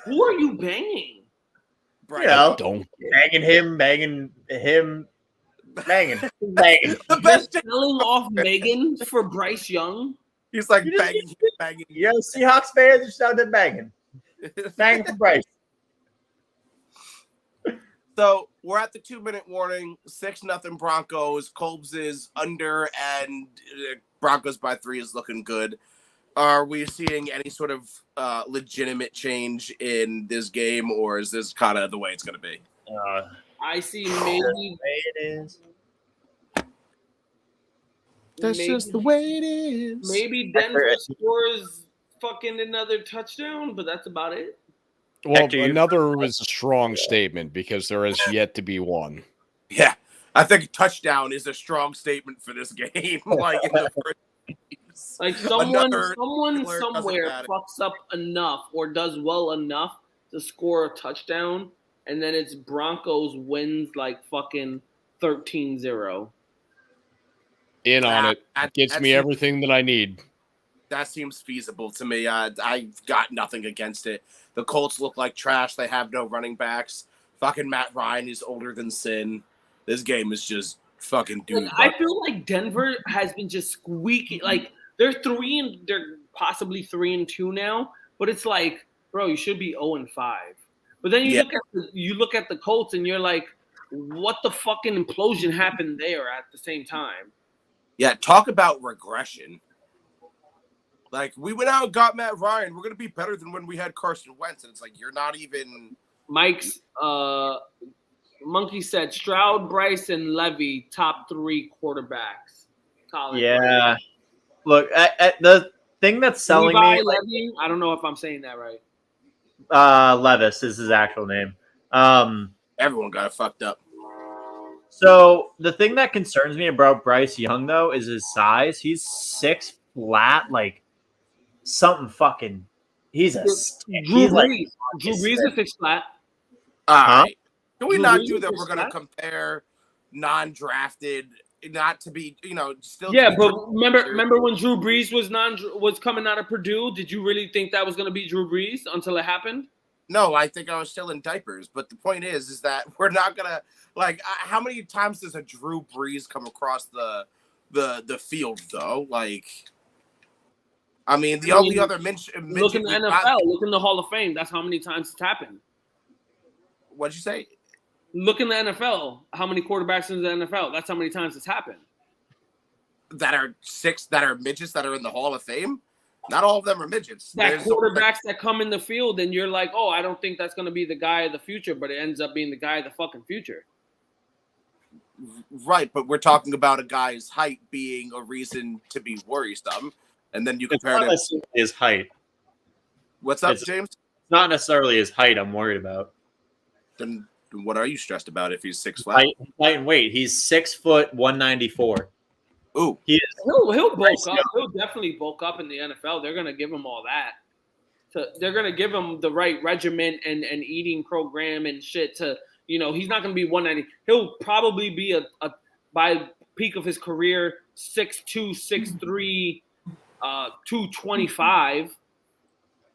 Who are you banging? Bryce. Banging him. The best selling off Megan for Bryce Young. He's like banging. Yo, Seahawks fans are starting banging. Banging for Bryce. So we're at the 2-minute warning. 6-0 Broncos. Colbs is under, and Broncos by 3 is looking good. Are we seeing any sort of legitimate change in this game, or is this kind of the way it's going to be? I see maybe it is. That's just the way it is. Maybe Denver scores fucking another touchdown, but that's about it. Well, Hector, another was a strong statement because there has yet to be one. Yeah, I think touchdown is a strong statement for this game. Like in the first, like someone somewhere fucks up enough or does well enough to score a touchdown and then it's Broncos wins like fucking 13-0. In on it. Gets me everything that I need. That seems feasible to me. I've got nothing against it. The Colts look like trash. They have no running backs. Fucking Matt Ryan is older than sin. This game is just fucking dude. I feel like Denver has been just squeaky. Like they're possibly 3-2 now, but it's like, bro, you should be 0-5. But then you look at the Colts and you're like, what the fucking implosion happened there at the same time? Yeah, talk about regression. Like, we went out and got Matt Ryan. We're going to be better than when we had Carson Wentz. And it's like, you're not even... Mike's Monkey said Stroud, Bryce, and Levy, top 3 quarterbacks. College. Yeah. Look, the thing that's selling me... Levy? I don't know if I'm saying that right. Levis is his actual name. Everyone got it fucked up. So the thing that concerns me about Bryce Young, though, is his size. He's 6 flat, like something fucking. He's a stick. Drew He's Brees. Drew Brees is 6 flat. All right. Can we Drew not Brees do that? is We're going to flat? compare non-drafted, not to be, still. Yeah, but remember when Drew Brees was coming out of Purdue? Did you really think that was going to be Drew Brees until it happened? No, I think I was still in diapers. But the point is that we're not going to, like, how many times does a Drew Brees come across the field, though? Like, I mean, the only other mention. Look in the NFL. Look in the Hall of Fame. That's how many times it's happened. What'd you say? Look in the NFL. How many quarterbacks in the NFL? That's how many times it's happened. That are midgets that are in the Hall of Fame? Not all of them are midgets. That quarterbacks that come in the field and you're like, oh, I don't think that's going to be the guy of the future, but it ends up being the guy of the fucking future. Right, but we're talking about a guy's height being a reason to be worrisome. And then you compare it to his height. What's up, James? It's not necessarily his height I'm worried about. Then what are you stressed about if he's 6 flat? Height and weight. He's 6 foot 194. Ooh, he'll bulk up. He'll definitely bulk up in the NFL. They're gonna give him all that. They're gonna give him the right regimen and eating program and shit. He's not gonna be 190. He'll probably be a by peak of his career 6'2", 6'3", 225.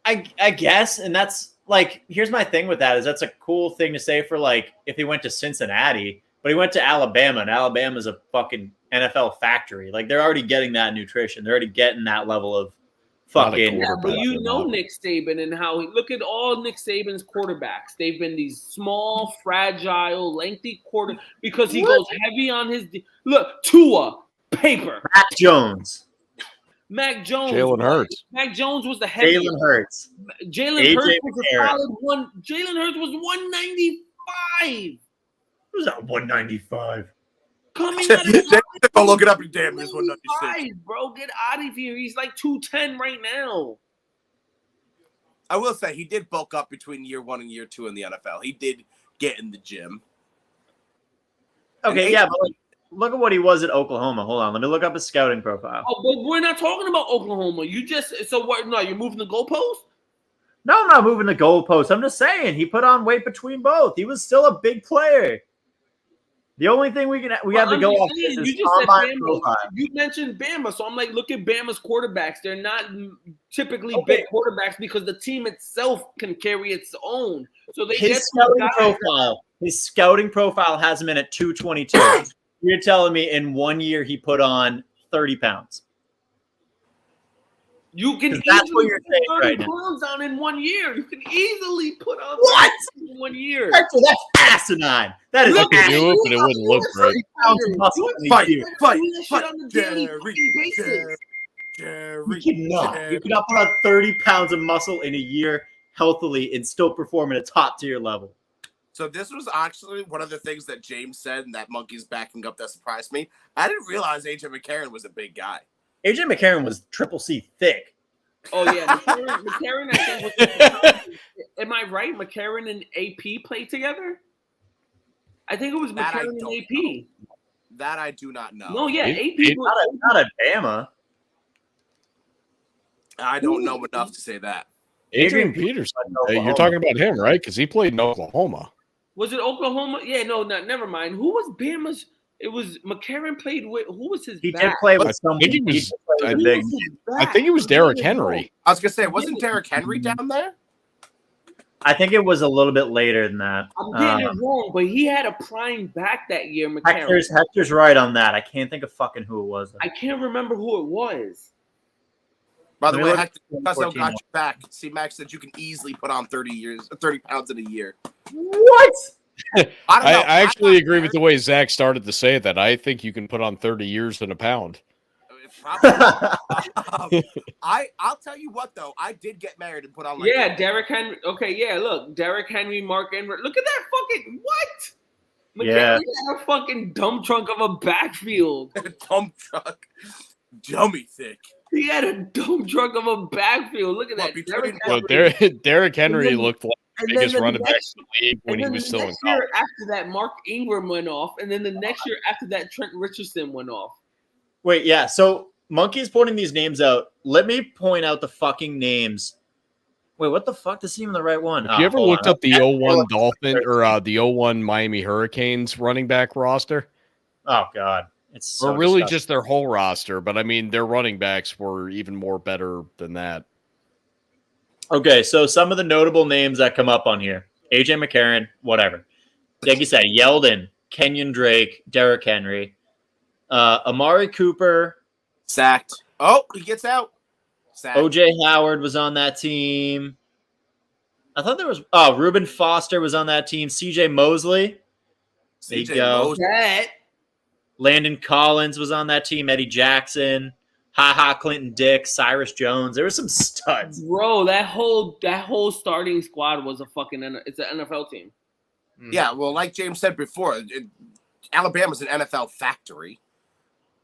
I guess, and that's like, here's my thing with that is that's a cool thing to say for like if he went to Cincinnati, but he went to Alabama, and Alabama's a fucking NFL factory. Like they're already getting that nutrition. They're already getting that level of fucking. Yeah, but Nick Saban and how look at all Nick Saban's quarterbacks. They've been these small, fragile, lengthy because he goes heavy on his look. Tua, paper. Mac Jones. Jalen Hurts. Mac Jones was the heaviest. Jalen Hurts. Jalen Hurts was a solid one. Jalen Hurts was 195. Who's that 195? Coming out of I'll look it up and damn, this 196. Bro, get out of here. He's like 210 right now. I will say he did bulk up between year 1 and year 2 in the NFL. He did get in the gym. Okay, but like, look at what he was at Oklahoma. Hold on, let me look up his scouting profile. Oh, but we're not talking about Oklahoma. You're moving the goalpost? No, I'm not moving the goalpost. I'm just saying he put on weight between both. He was still a big player. The only thing we have to go off is his combine profile. You mentioned Bama, so I'm like, look at Bama's quarterbacks. They're not typically big quarterbacks because the team itself can carry its own. So his scouting profile has him in at 222. You're telling me in 1 year he put on 30 pounds. You can that's what you're saying 30 right pounds on in 1 year. You can easily put on what in 1 year. That's asinine. That is do it, but it wouldn't look great. 30 pounds of muscle in a year. Fight. You cannot put on 30 pounds of muscle in a year healthily and still perform at a top tier level. So this was actually one of the things that James said and that Monkey's backing up that surprised me. I didn't realize AJ McCarron was a big guy. AJ McCarron was triple C thick. Oh, yeah. McCarron, I think, was am I right? McCarron and AP played together? I think it was McCarron and AP. Know. That I do not know. No, yeah. AP not a Bama. I don't know enough to say that. Adrian Peterson. You're talking about him, right? Because he played in Oklahoma. Was it Oklahoma? Yeah, no, never mind. Who was Bama's? It was McCarron played with. Who was his He back? did play with I someone. think He it was- did play with I a Who big. was his I back? think it was Derrick Henry. I was gonna say, wasn't Derrick Henry down there? I think it was a little bit later than that. I'm getting it wrong, but he had a prime back that year, McCarron. Hector's right on that. I can't think of fucking who it was. I can't remember who it was. By the Let me way, look Hector at Cusso 14. got you back. See, Max said you can easily put on 30 pounds in a year. What? I don't I know. actually I'm agree not with the way Zach started to say that. I think you can put on 30 years in a pound. Probably. I'll tell you what though, I did get married and put on like Yeah, Derrick Henry. Okay, yeah, look, Derrick Henry, Mark Andrews. Look at that fucking what? Yeah. McCarron had a fucking dump trunk of a backfield. a dump truck, dummy thick. He had a dump trunk of a backfield. Look at Well, that. between- Well, Henry. Derrick Henry then- looked like the and biggest then the running back next- in the league when And he then was the still in next college. year after that, Mark Ingram went off, and then the next year after that, Trent Richardson went off. Wait, yeah. So Monkey's pointing these names out. Let me point out the fucking names. Wait, what the fuck? This isn't even the right one. Have you ever Hold looked on. up the 01 Dolphin or the 01 Miami Hurricanes running back roster? Oh god, it's so Or really disgusting. just their whole roster, but I mean their running backs were even more better than that. Okay, so some of the notable names that come up on here: AJ McCarron, whatever. Like you said, Yeldon, Kenyon Drake, Derrick Henry, Amari Cooper, Sacked. Oh, he gets out. Sacked. OJ Howard was on that team. I thought there was Reuben Foster was on that team. CJ Mosley, there you CJ go. Mosley. That Landon Collins was on that team. Eddie Jackson, Clinton Dix, Cyrus Jones. There were some studs. bro, that whole starting squad was a fucking. It's an NFL team. Yeah, well, like James said before, Alabama's an NFL factory.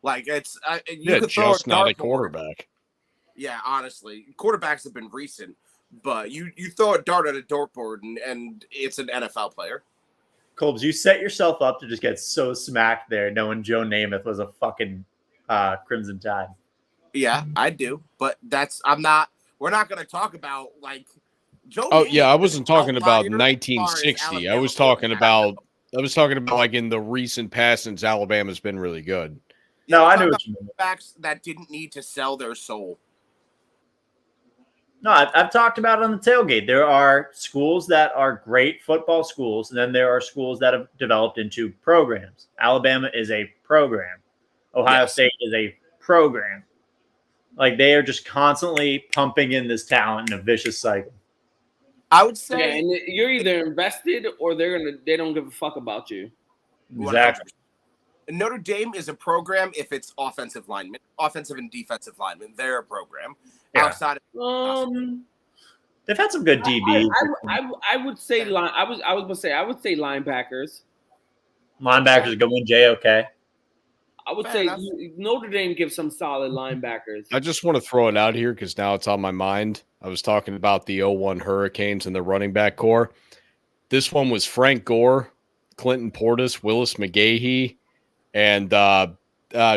Like it's you could throw just not a dartboard. quarterback. Yeah, honestly, quarterbacks have been recent, but you throw a dart at a dartboard and it's an NFL player. Colbs, you set yourself up to just get so smacked there, knowing Joe Namath was a fucking Crimson Tide. Yeah, I do, but we're not going to talk about like Joe. Oh Namath yeah, I is wasn't an talking about outlier as far as 1960. I Alabama was talking goes. about like in the recent past since Alabama's been really good. No, Yeah, I talk knew about what you meant. quarterbacks that didn't need to sell their soul. No, I've talked about it on the tailgate. There are schools that are great football schools, and then there are schools that have developed into programs. Alabama is a program. Ohio Yes. State is a program. Like they are just constantly pumping in this talent in a vicious cycle. I would Yeah, say and you're either invested or they don't give a fuck about you. Exactly. 100%. Notre Dame is a program if it's offensive and defensive linemen. They're a program. Yeah. Outside of They've had some good DBs. I would say line. I was gonna say I would say linebackers. Linebackers are going JOK. I would Fair say enough. Notre Dame gives some solid linebackers. I just want to throw it out here because now it's on my mind. I was talking about the 01 Hurricanes and the running back core. This one was Frank Gore, Clinton Portis, Willis McGahee, and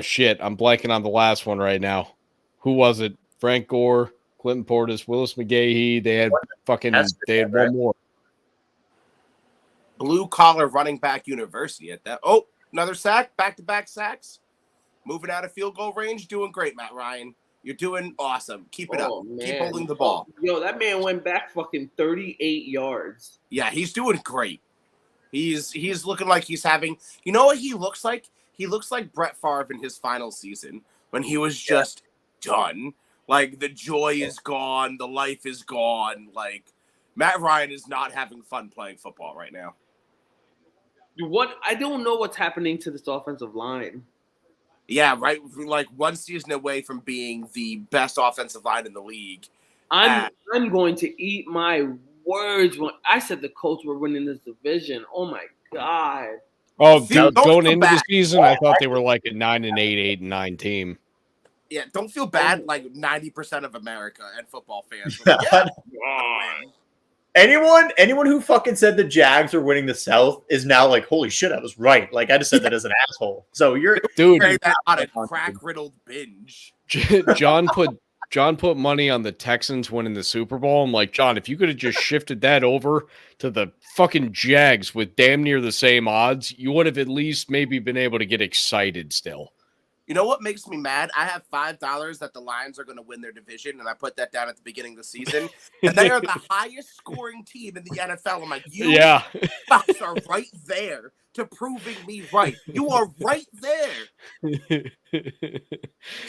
shit, I'm blanking on the last one right now. Who was it? Frank Gore, Clinton Portis, Willis McGahee. They had they had one more. blue collar running back university at that. Oh, another sack, back-to-back sacks. Moving out of field goal range, doing great, Matt Ryan. You're doing awesome. Keep it Oh, up. man. Keep holding the ball. Yo, that man went back fucking 38 yards. Yeah, he's doing great. He's looking like he's having. You know what he looks like? He looks like Brett Favre in his final season when he was just done. Like the joy is gone, the life is gone. Like Matt Ryan is not having fun playing football right now. I don't know what's happening to this offensive line. Yeah, right. Like one season away from being the best offensive line in the league. I'm going to eat my words when I said the Colts were winning this division. Oh my god. Oh, Don't going feel into the bad. season, I thought they were like a 9-8, 8-9 team. Yeah, don't feel bad. Like 90% of America and football fans. Were like, yeah, Anyone who fucking said the Jags are winning the South is now like, holy shit, I was right. Like I just said that as an asshole. So you're Dude, carry that on a crack riddled binge. John put John put money on the Texans winning the Super Bowl. I'm like, John, if you could have just shifted that over to the fucking Jags with damn near the same odds, you would have at least maybe been able to get excited still. You know what makes me mad? I have $5 that the Lions are going to win their division, and I put that down at the beginning of the season. And they are the highest scoring team in the NFL. I'm like, you fucks are right there to proving me right. You are right there.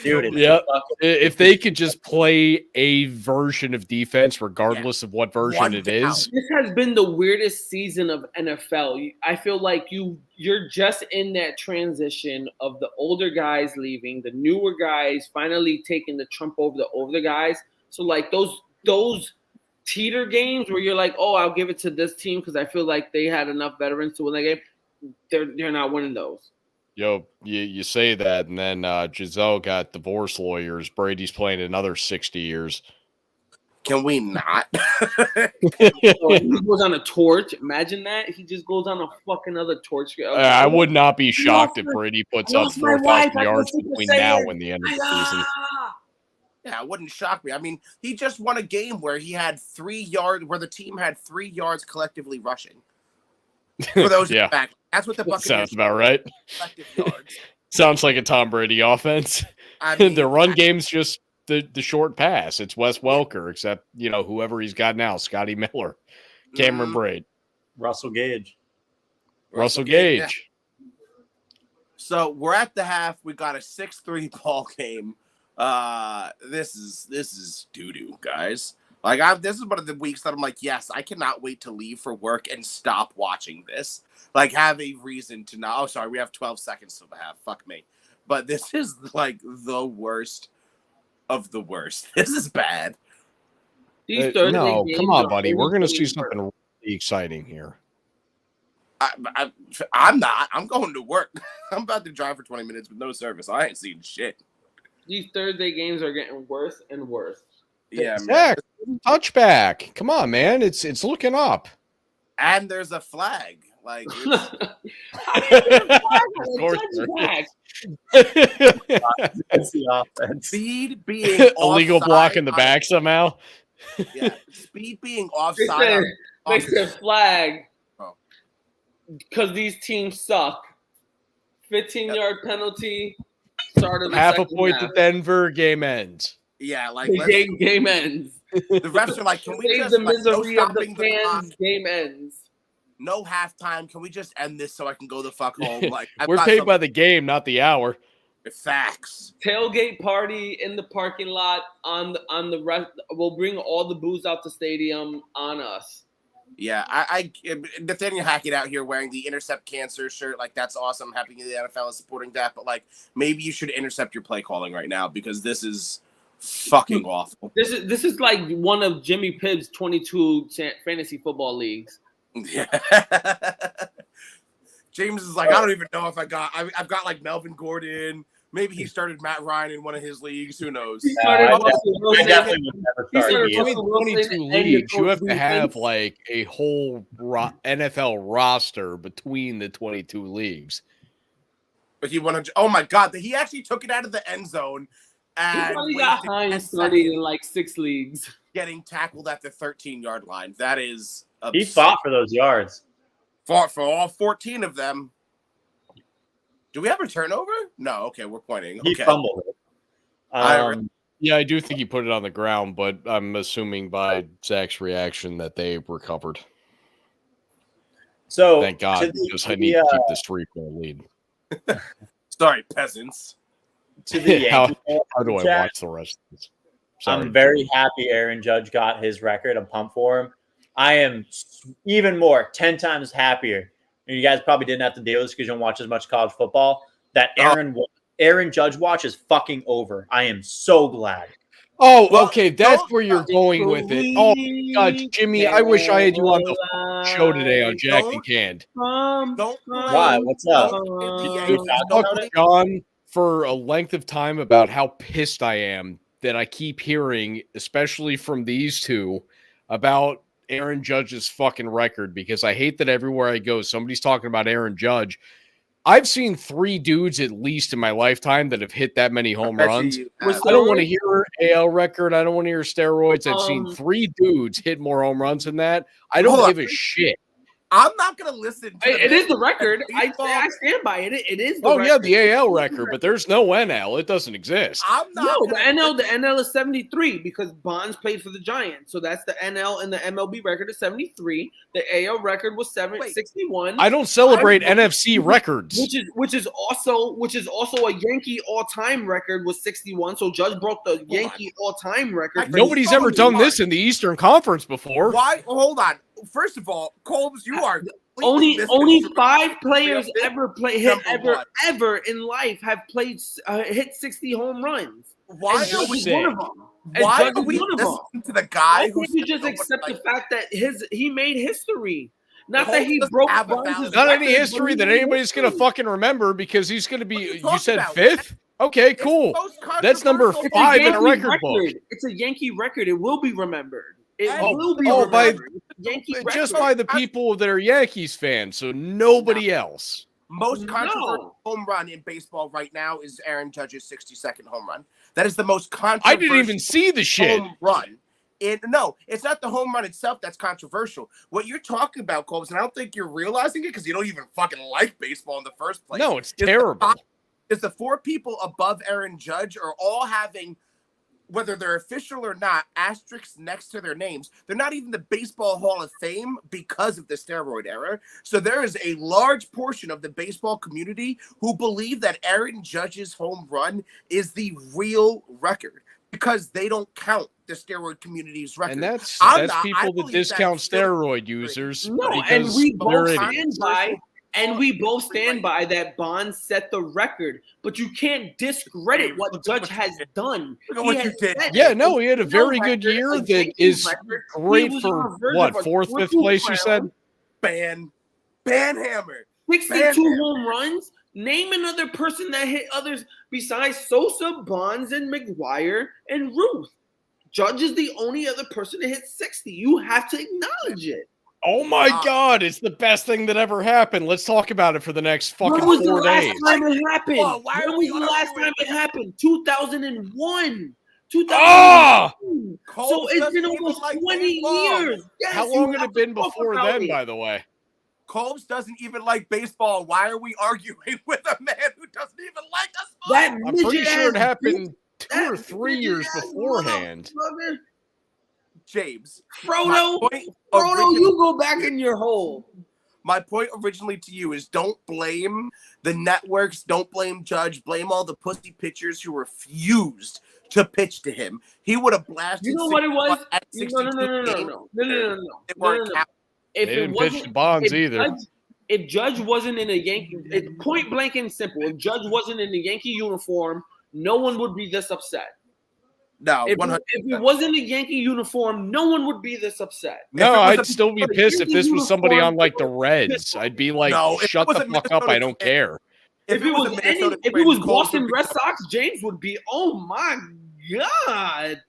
Dude, yeah. If they could just play a version of defense, regardless of what version it is. This has been the weirdest season of NFL. I feel like you're just in that transition of the older guys leaving, the newer guys finally taking the trump over the older guys. So like those teeter games where you're like, oh, I'll give it to this team because I feel like they had enough veterans to win that game. They're not winning those. Yo, you say that, and then Giselle got divorce lawyers. Brady's playing another 60 years. Can we not? He goes on a torch. Imagine that. He just goes on a fucking other torch. I would not be shocked if Brady puts up 4,000 yards between now and the end of the season. Yeah, it wouldn't shock me. I mean, he just won a game where he had 3 yards, where the team had 3 yards collectively rushing. For those back. That's what the Buccaneers sounds about right. Yards. Sounds like a Tom Brady offense. I mean, the run game's just the short pass. It's Wes Welker, except whoever he's got now, Scotty Miller, Cameron Braid, Russell Gage. Russell Gage. Yeah. So we're at the half. We got a 6-3 ball game. This is doo-doo, guys. Like this is one of the weeks that I'm like, yes, I cannot wait to leave for work and stop watching this. Like, have a reason to not. Oh, sorry, we have 12 seconds to the half. Fuck me. But this is like the worst of the worst. This is bad. No, come on, buddy. We're gonna see something really exciting here. I'm not. I'm going to work. I'm about to drive for 20 minutes with no service. I ain't seen shit. These Thursday games are getting worse and worse. Yeah, man. Touchback. Come on, man. It's looking up. And there's a flag. Like That's the offense. Speed being illegal block in the back somehow. Yeah, speed being offside. They said flag because these teams suck. 15-yard penalty. Started half a point to Denver. Game ends. Yeah, like game ends. The refs are like, can we just the misery of the fans? Game ends. No halftime. Can we just end this so I can go the fuck home? Like we're paid by the game, not the hour. Facts. Tailgate party in the parking lot on the rest. We'll bring all the booze out the stadium on us. Yeah, I Nathaniel Hackett out here wearing the Intercept Cancer shirt. Like, that's awesome. Happy the NFL is supporting that. But, like, maybe you should intercept your play calling right now because this is fucking awful. This is like one of Jimmy Pibb's 22 fantasy football leagues. Yeah. James is like, I don't even know if I've got, like, Melvin Gordon. Maybe he started Matt Ryan in one of his leagues. Who knows? He started I definitely would never start. 22 leagues. You have to have like a whole NFL roster between the 22 leagues. But he wanted. Oh my God! He actually took it out of the end zone. And he got Hines started in like 6 leagues. Getting tackled at the 13-yard line. That is. He fought for those yards. Fought for all 14 of them. Do we have a turnover? No. Okay, we're pointing. He fumbled it. Yeah, I do think he put it on the ground, but I'm assuming by Zach's reaction that they recovered. So thank God, because I need to keep this 3-point lead. Sorry, peasants. To the how do I watch the rest of this? Sorry. I'm very happy Aaron Judge got his record. I'm pumped for him. I am even more, 10 times happier. And you guys probably didn't have to deal with this because you don't watch as much college football. That Aaron Judge watch is fucking over. I am so glad. Oh, okay. That's where you're going with it. Oh, God, Jimmy, I wish I had you on the show today on Jack and Canned. Why? What's up? Talk John for a length of time about how pissed I am that I keep hearing, especially from these two, about Aaron Judge's fucking record, because I hate that everywhere I go, somebody's talking about Aaron Judge. I've seen 3 dudes at least in my lifetime that have hit that many home runs. Was I don't want to steroids? hear AL record. I don't want to hear steroids. I've seen 3 dudes hit more home runs than that. I don't give a shit. I'm not gonna listen to It is the record. I baseball. stand by it. It is the Oh, record. yeah, the AL record, but there's no NL. It doesn't exist. I'm not. No, the gonna NL is 73 because Bonds played for the Giants. So that's the NL, and the MLB record is 73. The AL record was 61. I don't celebrate NFC records. Which is also a Yankee all-time record was 61. So Judge broke the Yankee all-time record. for Nobody's ever done this in the Eastern Conference before. Why? Hold on. First of all, Colbs, you are only missing 5 players Number ever in life have played hit 60 home runs. Why And are Judge we? is one of them. And Why Judge are is we one of them. listening to the guy Why who? can't you just accept the fact that he made history? Not that he Colts broke have a Bonds' valid- Not any record, history but that he made anybody's going to history. fucking remember because he's going to What are be, you you talking said about? 5th? Okay, cool. That's number controversial. 5 in a Yankee record book. It's a Yankee record. It will be remembered. It Oh, will be oh, by- remembered. Yankee Just record. by the people that are Yankees fans, so nobody else. Most controversial home run in baseball right now is Aaron Judge's 62nd home run. That is the most controversial. I didn't even see the shit. home run. No, it's not the home run itself that's controversial. What you're talking about, Colbs, and I don't think you're realizing it because you don't even fucking like baseball in the first place. No, it's is terrible. the 4 people above Aaron Judge are all having, whether they're official or not, asterisks next to their names. They're not even the Baseball Hall of Fame because of the steroid era. So there is a large portion of the baseball community who believe that Aaron Judge's home run is the real record because they don't count the steroid community's record. And that's I people that believe discount that's still- steroid users No, and because we they're both idiots. stand by. And we both stand by that Bonds set the record, but you can't discredit what Judge has done. Look at what you did. Yeah, no, he had a very good year a that Yankee is record. He great was for on the verge what, of a 4th, 5th triple place, you crown. said? Banhammer. 62 home runs. Name another person that hit others besides Sosa, Bonds, and McGuire and Ruth. Judge is the only other person to hit 60. You have to acknowledge it. Oh my God, it's the best thing that ever happened. Let's talk about it for the next fucking When was the 4 last days. time it happened? Whoa, why When are was we the last arguing time it about- happened? 2001. 2001. Ah! So Colts it's doesn't been even almost like 20 baseball. years. Yes, How you long had have it been to talk before about then, it. by the way? Colbs doesn't even like baseball. Why are we arguing with a man who doesn't even like us? That I'm pretty midget sure it ass happened bitch, 2 or that 3 midget years ass beforehand. motherfucker. James. Frodo, My point you go back in your hole. My point originally to you is don't blame the networks, don't blame Judge, blame all the pussy pitchers who refused to pitch to him. He would have blasted. You know what it was? At No. 62 games. They weren't counting. They If it didn't pitch wasn't to Bonds if either. if Judge wasn't in a Yankee, it's point blank and simple. If Judge wasn't in the Yankee uniform, no one would be this upset. No, If 100. he wasn't in a Yankee uniform, no one would be this upset. No, it was I'd a- still be but pissed if Yankee this was somebody uniform- on like the Reds. I'd be like, No, if it shut was the a fuck up. I Minnesota don't Twins- care. If it was a Minnesota if it Twins, was Colbs Boston would be- Red Sox, James would be, oh my God.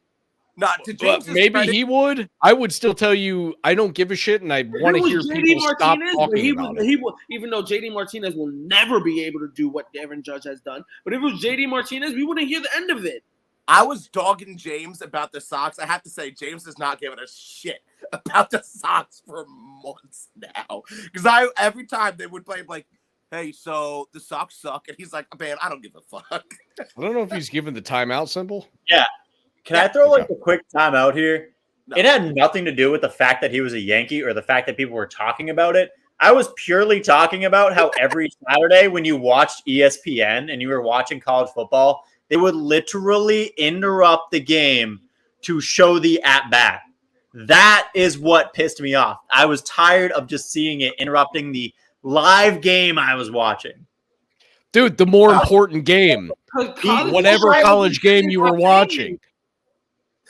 Not to But James's maybe credit, he would. I would still tell you I don't give a shit, and I want to If it hear was JD people stop Martinez, talking but he about was, it. he will, even though JD Martinez will never be able to do what Aaron Judge has done. But if it was JD Martinez, we wouldn't hear the end of it. I was dogging James about the Sox. I have to say, James is not giving a shit about the Sox for months now. Because every time they would play, like, hey, so the Sox suck. And he's like, man, I don't give a fuck. I don't know if he's given the timeout symbol. Can I throw like Okay. a quick time out here? No. It had nothing to do with the fact that he was a Yankee or the fact that people were talking about it. I was purely talking about how every Saturday when you watched ESPN and you were watching college football, they would literally interrupt the game to show the at-bat. That is what pissed me off. I was tired of just seeing it interrupting the live game I was watching. Dude, the more important game. Whatever college game you were watching.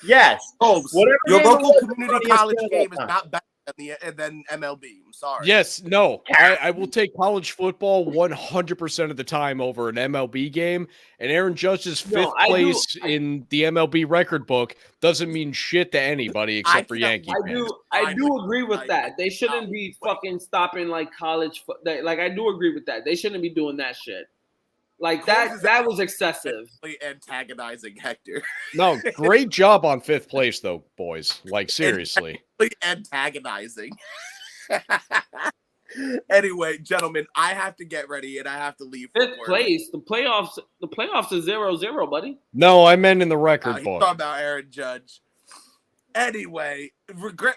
Yes. Colbs, Whatever your game it local was, community everybody has college said game that is time. not better and then MLB. I'm sorry. Yes, no. I will take college football 100% of the time over an MLB game. And Aaron Judge's fifth place in the MLB record book doesn't mean shit to anybody except for Yankee fans. I do agree with that. They shouldn't be fucking stopping like college. Like I do agree with that. They shouldn't be doing that shit. Like that was excessive. Antagonizing Hector. No, great job on fifth place though, boys. Like seriously. Antagonizing. Anyway, gentlemen, I have to get ready and I have to leave. Fifth place. The playoffs is 0-0, buddy. No, I meant in the record He's book. talking about Aaron Judge. Anyway,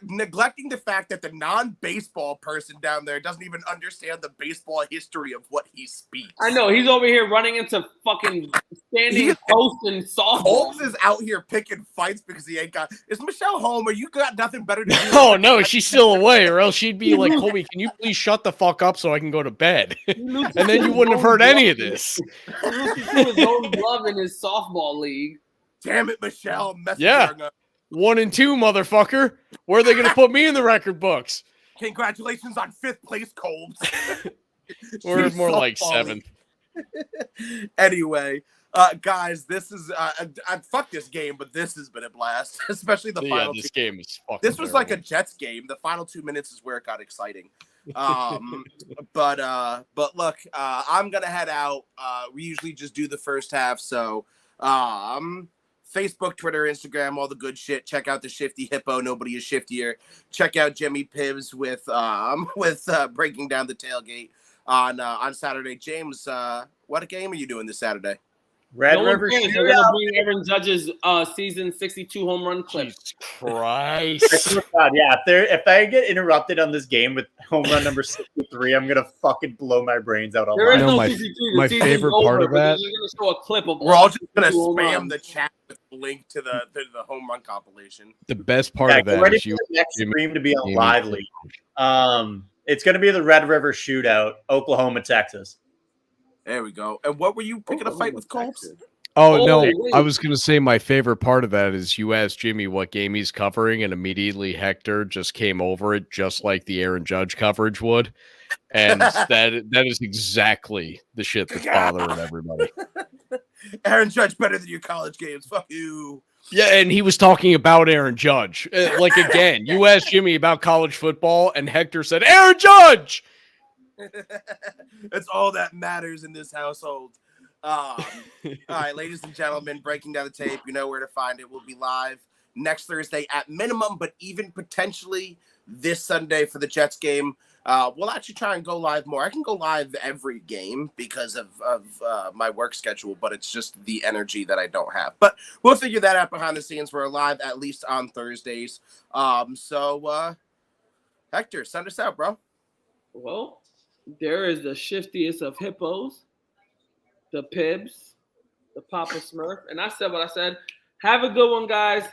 neglecting the fact that the non-baseball person down there doesn't even understand the baseball history of what he speaks. I know he's over here running into fucking standing posts and softball. Holmes is out here picking fights because he ain't got. Is Michelle home? Or you got nothing better to do? Oh no, she's still away, or else she'd be like, Colby, can you please shut the fuck up so I can go to bed? And then you wouldn't have heard any of this. He threw his own glove in his softball league. Damn it, Michelle! Yeah. 1 and 2, motherfucker. Where are they going to put me in the record books? Congratulations on 5th place, Colbs. We're more like 7th. Anyway, guys, this is fuck this game, but this has been a blast, especially the final. This game is fucking. This was like a Jets game. The final 2 minutes is where it got exciting. But look, I'm gonna head out. We usually just do the first half, so Facebook, Twitter, Instagram, all the good shit. Check out the Shifty Hippo. Nobody is shiftier. Check out Jimmy Pibs with Breaking Down the Tailgate on Saturday. James, what game are you doing this Saturday? Red River Shootout. We're gonna bring Aaron Judge's season 62 home run clip. Jesus Christ! Yeah, if I get interrupted on this game with home run number 63, I'm gonna fucking blow my brains out. There is no, no my 63. my favorite part of that. You're gonna show a clip of. We're all just gonna spam the chat with a link to the home run compilation. The best part of that is you. The next stream to be on Lively. It's gonna be the Red River Shootout, Oklahoma, Texas. There we go. And what were you picking a fight with Colts? Oh, no, I was going to say my favorite part of that is you asked Jimmy what game he's covering, and immediately Hector just came over it, just like the Aaron Judge coverage would. And that is exactly the shit that's bothering everybody. Aaron Judge better than your college games. Fuck you. Yeah, and he was talking about Aaron Judge. Like, again, you asked Jimmy about college football, and Hector said, Aaron Judge! That's all that matters in this household. All right, ladies and gentlemen, Breaking Down the Tape. You know where to find it. We'll be live next Thursday at minimum, but even potentially this Sunday for the Jets game. We'll actually try and go live more. I can go live every game because of my work schedule, but it's just the energy that I don't have. But we'll figure that out behind the scenes. We're live at least on Thursdays. So Hector, send us out, bro. Well, there is the shiftiest of hippos, the Pibs, the Papa Smurf, and I said what I said. Have a good one, guys,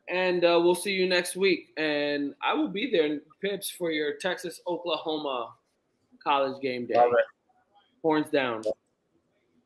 and we'll see you next week. And I will be there in Pibs for your Texas-Oklahoma college game day. Love it. Horns down.